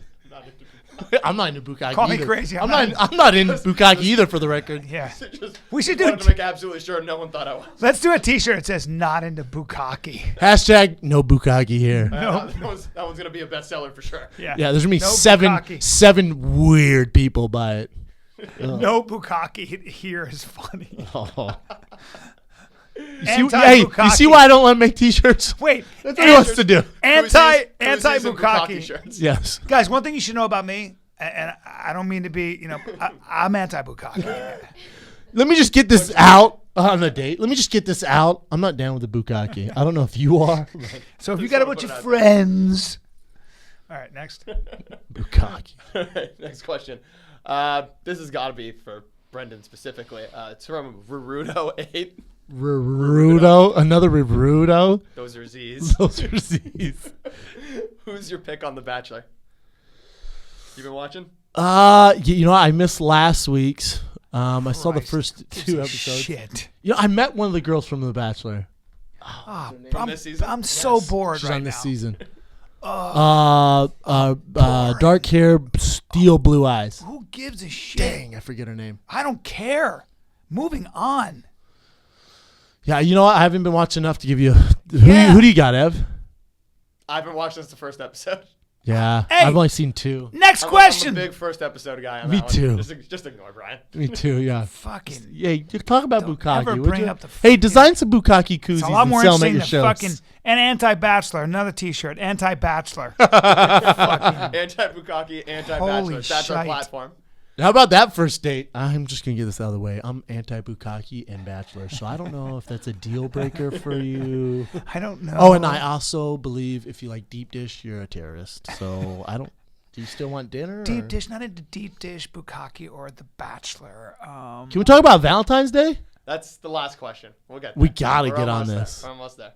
I'm not into bukkake Call me either. crazy. I'm not into bukkake either, for the record. Yeah. Just We should do wanted it. to make absolutely sure no one thought I was. Let's do a T-shirt that says "Not into bukkake." Hashtag no bukkake here. That one's gonna be a bestseller for sure. Yeah. Yeah, there's gonna be No seven bukkake. weird people buy it. No bukkake here is funny. Oh. You Anti-bukkake. see why I don't let him make T-shirts? Wait. That's what he wants to do. Koozies and Anti-bukkake. shirts. Yes. Guys, one thing you should know about me, and I don't mean to be, I'm anti-bukkake. Let me just get this out on the date. Let me just get this out. I'm not down with the bukkake. I don't know if you are. So if you got a bunch of friends. All right, next. Bukkake. All right, next question. This has got to be for Brendan specifically. It's from Rurudo8. Rurudo. Another Rurudo. Those are Z's. Those are Z's. Who's your pick on The Bachelor? You been watching? I missed last week's. I saw the first two episodes. Shit. I met one of the girls from The Bachelor. Oh, this season? I'm so bored She's right on this now. season. Dark hair, steel blue eyes. Who gives a shit? Dang, I forget her name. I don't care. Moving on. Yeah, you know what? I haven't been watching enough to give you. Yeah. Who do you got, Ev? I've been watching since the first episode. Yeah, Hey. I've only seen 2. Next I'm question. a big first episode guy. On Me that one. too. Just ignore Brian. Me too. Yeah. Fucking. Yeah, you talk about Don't bukkake. ever would bring you? up the Hey, design some bukkake koozies It's a lot and more sell them at interesting your than shows. fucking and anti-bachelor. Another T-shirt. Anti-bachelor. Anti-bukkake, anti-bachelor. That's our shite. platform. How about that first date? I'm just gonna get this out of the way. I'm anti-bukkake and bachelor, so I don't know if that's a deal breaker for you. I don't know. Oh, and I also believe if you like deep dish, you're a terrorist. So I don't. Do you still want dinner? Deep or? dish, not into deep dish, bukkake, or the Bachelor. Can we talk about Valentine's Day? That's the last question. We'll get there. We gotta We're get on almost there. this. We're almost there.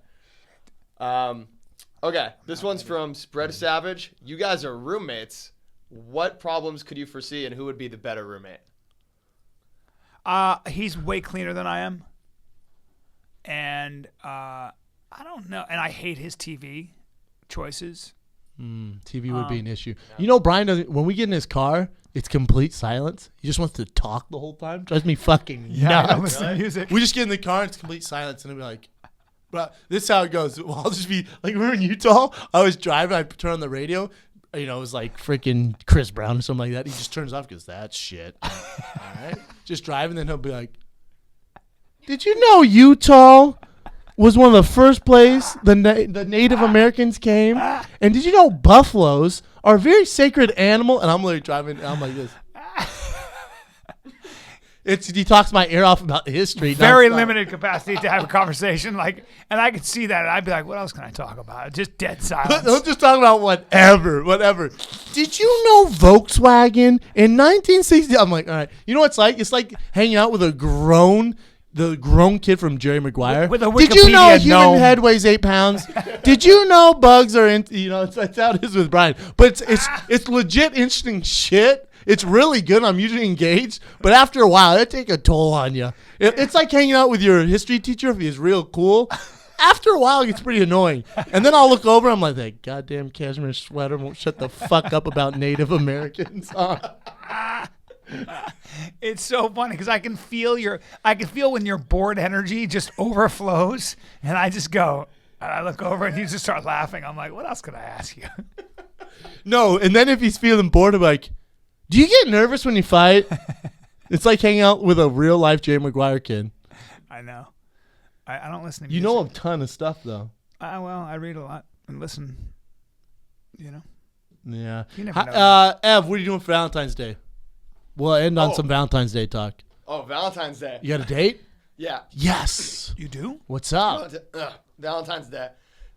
Okay, this one's from Spread Savage. You guys are roommates. What problems could you foresee, and who would be the better roommate? He's way cleaner than I am, and I don't know. And I hate his TV choices. TV would be an issue. You know, Brian doesn't. When we get in his car, it's complete silence. He just wants to talk the whole time. Drives me fucking I nuts. don't listen to music. We just get in the car and it's complete silence, and he'll be like, "Bro, this is how it goes." Well, I'll just be like, we're in Utah. I was driving. I turn on the radio. You know, it was like freaking Chris Brown or something like that. He just turns off because that's shit. All right, just driving. Then he'll be like, "Did you know Utah was one of the first place the Native Americans came? And did you know buffaloes are a very sacred animal?" And I'm literally driving. And I'm like this. He talks my ear off about history. Very nonstop. limited capacity to have a conversation. Like, and I could see that, and I'd be like, "What else can I talk about?" Just dead silence. He'll just talk about whatever. Did you know Volkswagen in 1960? I'm like, all right. You know what it's like? It's like hanging out with the grown kid from Jerry Maguire. With a Did you know a Wikipedia human gnome? head weighs 8 pounds? Did you know bugs are in? You know, that's how it is with Brian. But it's legit interesting shit. It's really good. I'm usually engaged, but after a while, it take a toll on you. It's like hanging out with your history teacher if he's real cool. After a while, it gets pretty annoying. And then I'll look over, I'm like, that goddamn cashmere sweater won't shut the fuck up about Native Americans. It's so funny because I can feel when your bored energy just overflows, and I just go, and I look over, and you just start laughing. I'm like, what else could I ask you? No, and then if he's feeling bored, I'm like, do you get nervous when you fight? It's like hanging out with a real life Jerry Maguire kid. I know. I don't listen to You music. know a ton of stuff, though. Well, I read a lot and listen. You know. Yeah. You never know. Ev, what are you doing for Valentine's Day? We'll end on some Valentine's Day talk. Oh, Valentine's Day. You got a date? Yeah. Yes. You do? What's up? Valentine's Day.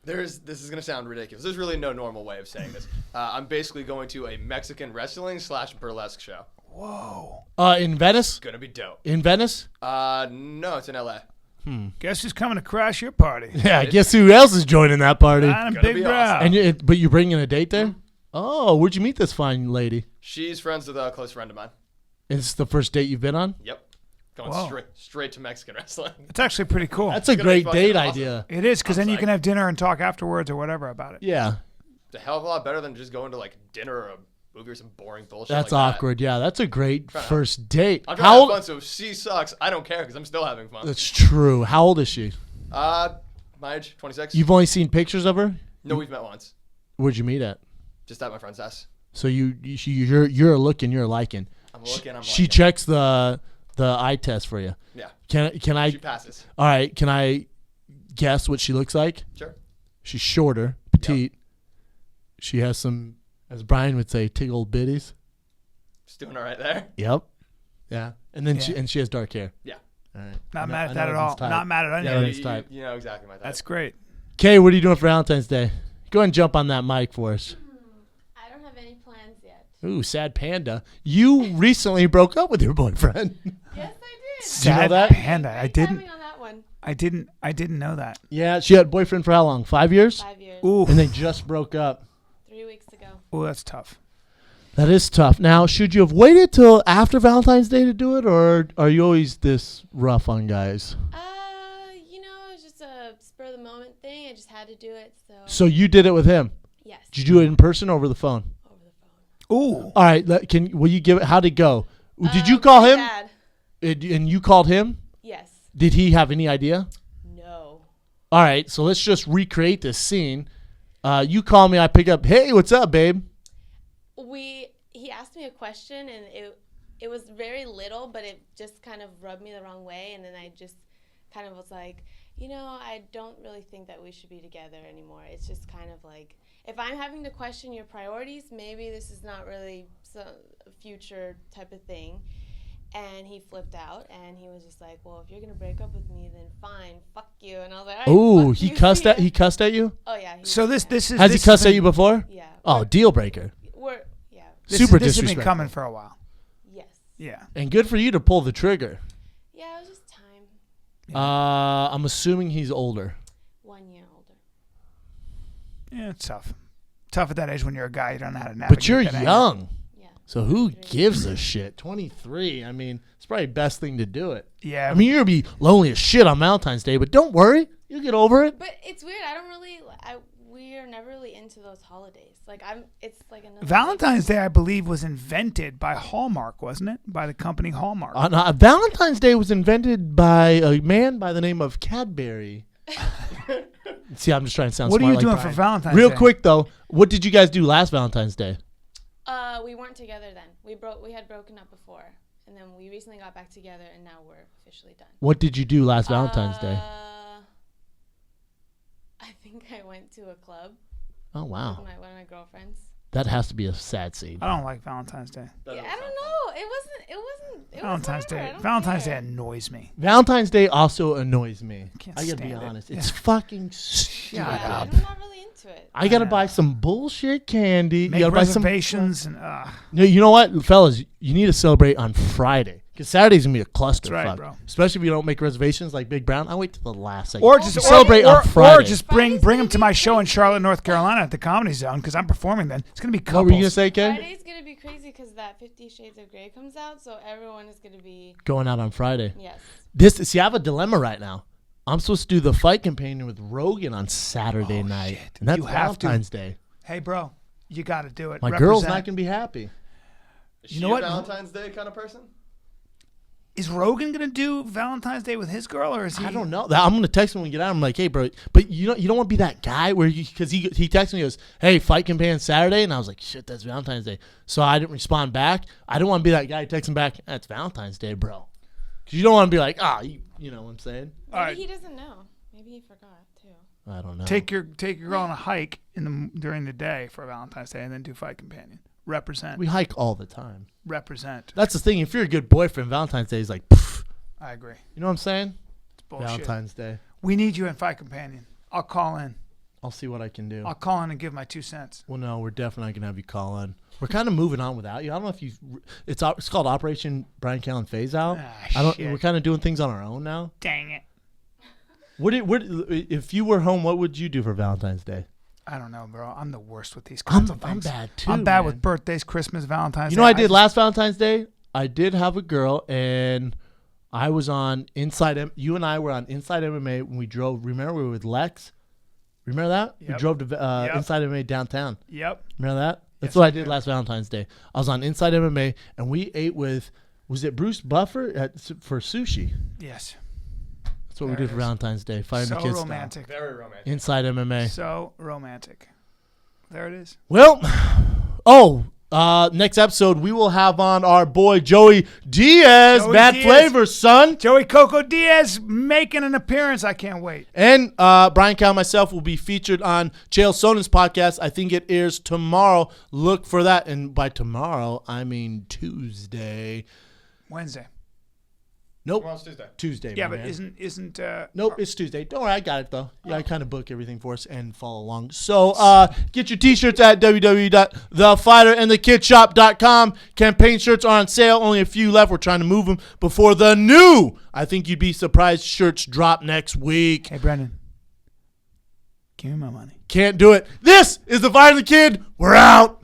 This is going to sound ridiculous. There's really no normal way of saying this. I'm basically going to a Mexican wrestling / burlesque show. Whoa. In Venice? Gonna be dope. In Venice? No, it's in LA. Guess who's coming to crash your party? Yeah, guess who else is joining that party? Not a Gonna big be brow. awesome. But you're bringing a date there? Oh, where'd you meet this fine lady? She's friends with a close friend of mine. Is this the first date you've been on? Yep. Going Whoa. straight to Mexican wrestling. It's actually pretty cool. That's a gonna be great fucking date awesome. idea. It is, because then you psyched. can have dinner and talk afterwards or whatever about it. Yeah. It's a hell of a lot better than just going to like dinner or a movie or some boring bullshit. That's like awkward. Yeah, that's a great Try to- first date. I'm trying How to have old? fun, so if she sucks, I don't care because I'm still having fun. That's true. How old is she? My age, 26. You've only seen pictures of her? No, we've met once. Where'd you meet at? Just at my friend's house. So you're a looking, you're a liking. I'm looking. She liking. checks the eye test for you. Yeah. Can I? She passes. All right. Can I guess what she looks like? Sure. She's shorter, petite. She has some, as Brian would say, tiggled bitties. Just doing all right there. Yep. Yeah. And then Yeah. she has dark hair. Yeah. All right. Not I mad know at that at everyone's all. type. Not mad at any Yeah, of it. that's type. You know exactly my type. That's great. Kay, what are you doing for Valentine's Day? Go ahead and jump on that mic for us. I don't have any plans yet. Ooh, sad panda. You recently broke up with your boyfriend. Yes, I did. Sad that? panda. I Great didn't. timing on that one. I didn't know that. Yeah, she had a boyfriend for how long? 5 years? 5 years. Ooh. And they just broke up. 3 weeks ago. Ooh, that's tough. That is tough. Now, should you have waited till after Valentine's Day to do it, or are you always this rough on guys? It was just a spur of the moment thing. I just had to do it. So you did it with him. Yes. Did you do it in person or over the phone? Over the phone. Ooh. All right. Will you give it? How'd it go? Did you call my him? Dad. And you called him? Yes. Did he have any idea? No. All right. So let's just recreate this scene. You call me, I pick up. Hey, what's up, babe? He asked me a question, and it was very little, but it just kind of rubbed me the wrong way, and then I just kind of was like, I don't really think that we should be together anymore. It's just kind of like, if I'm having to question your priorities, maybe this is not really a future type of thing. And he flipped out, and he was just like, well, if you're going to break up with me, then fine, fuck you. And I was like, all right, he cussed at you? Oh, yeah. So this is... Has he cussed at you before? Yeah. Oh, deal breaker. This Super has disrespectful. been coming for a while. Yes. Yeah. And good for you to pull the trigger. Yeah, it was just time. Yeah. I'm assuming he's older. 1 year older. Yeah, it's tough. Tough at that age when you're a guy. You don't know how to navigate. But you're that young. Yeah. So who gives a shit? 23. I mean, it's probably the best thing to do it. Yeah. I mean, you're going to be lonely as shit on Valentine's Day, but don't worry. You'll get over it. But it's weird. We are never really into those holidays. It's like another. Valentine's Day, I believe, was invented by Hallmark, wasn't it? By the company Hallmark. Valentine's Day was invented by a man by the name of Cadbury. See, I'm just trying to sound What are smart you like doing Bryan. for Valentine's Real Day? quick, though, what did you guys do last Valentine's Day? We weren't together then. We had broken up before, and then we recently got back together, and now we're officially done. What did you do last Valentine's Day? I think I went to a club. Oh, wow. With one of my girlfriends. That has to be a sad scene. I don't like Valentine's Day. Yeah, I don't know. It wasn't. Valentine's whatever. I Day. don't Valentine's care. Day annoys me. Valentine's Day also annoys me. Can't I gotta be stand it. honest. Yeah. It's fucking stupid. Yeah, I'm not really into it. I gotta buy some bullshit candy. Make you gotta buy some. reservations and No, you know what, fellas? You need to celebrate on Friday because Saturday's gonna be a clusterfuck. That's right, bro. Especially if you don't make reservations like Big Brown. I wait till the last second. or just celebrate or, on Friday. Or just bring them to my show in Charlotte, North Carolina at the Comedy Zone because I'm performing then. It's gonna be couples. What were you gonna say, Ken? Friday's gonna be crazy because that 50 Shades of Grey comes out, so everyone is gonna be. Going out on Friday. Yes. See, I have a dilemma right now. I'm supposed to do the fight companion with Rogan on Saturday night, shit. and that's You have to. Valentine's Day. Hey, bro, you got to do it. My Represent. girl's not gonna be happy. Is You she know a what? Valentine's Day kind of person? Is Rogan gonna do Valentine's Day with his girl, or is he? I don't know. I'm gonna text him when we get out. I'm like, hey, bro, but you don't want to be that guy where because he texted me, he goes, hey, fight companion Saturday, and I was like, shit, that's Valentine's Day. So I didn't respond back. I didn't want to be that guy texting back. That's Valentine's Day, bro. Because you don't want to be like, you know what I'm saying? Maybe he doesn't know. Maybe he forgot too. I don't know. Take your girl on a hike during the day for Valentine's Day, and then do fight companion. Represent. We hike all the time. Represent. That's the thing. If you're a good boyfriend, Valentine's Day is like, pff, I agree. you know what I'm saying? It's bullshit. Valentine's Day. We need you in fight companion. I'll call in. I'll see what I can do. I'll call in and give my 2 cents. Well, no, we're definitely not gonna have you call in. We're kind of moving on without you. I don't know if you. It's called Operation Bryan Callen Phase Out. Shit. We're kind of doing things on our own now. Dang it. If you were home, what would you do for Valentine's Day? I don't know, bro. I'm the worst with these kinds of I'm things. bad too. I'm bad man. with birthdays, Christmas, Valentine's Day. You know what I did last Valentine's Day? I did have a girl, and I was on Inside. You and I were on Inside MMA when we drove. Remember we were with Lex? Remember that? Yep. We drove to Inside MMA downtown. Yep. Remember that? That's Yes, what I I did do. last Valentine's Day. I was on Inside MMA, and we ate with, was it Bruce Buffer for sushi? Yes. That's what There we did it for is. Valentine's Day. Fighting So the kids. romantic. Very romantic. Inside MMA. So romantic. There it is. Well, next episode we will have on our boy Joey Diaz. Joey Bad Diaz. Flavor, son. Joey Coco Diaz making an appearance. I can't wait. And Bryan Callen and myself will be featured on Chael Sonen's podcast. I think it airs tomorrow. Look for that. And by tomorrow, I mean Tuesday. Wednesday. Nope. Tomorrow's Tuesday. Tuesday. Yeah, my but man. isn't Nope, it's Tuesday. Don't worry, I got it though. Yeah, I kind of book everything for us and follow along. So get your t-shirts at www.thefighterandthekidshop.com. Campaign shirts are on sale. Only a few left. We're trying to move them before the new, I think you'd be surprised, shirts drop next week. Hey, Brendan. Give me my money. Can't do it. This is The Fighter and the Kid. We're out.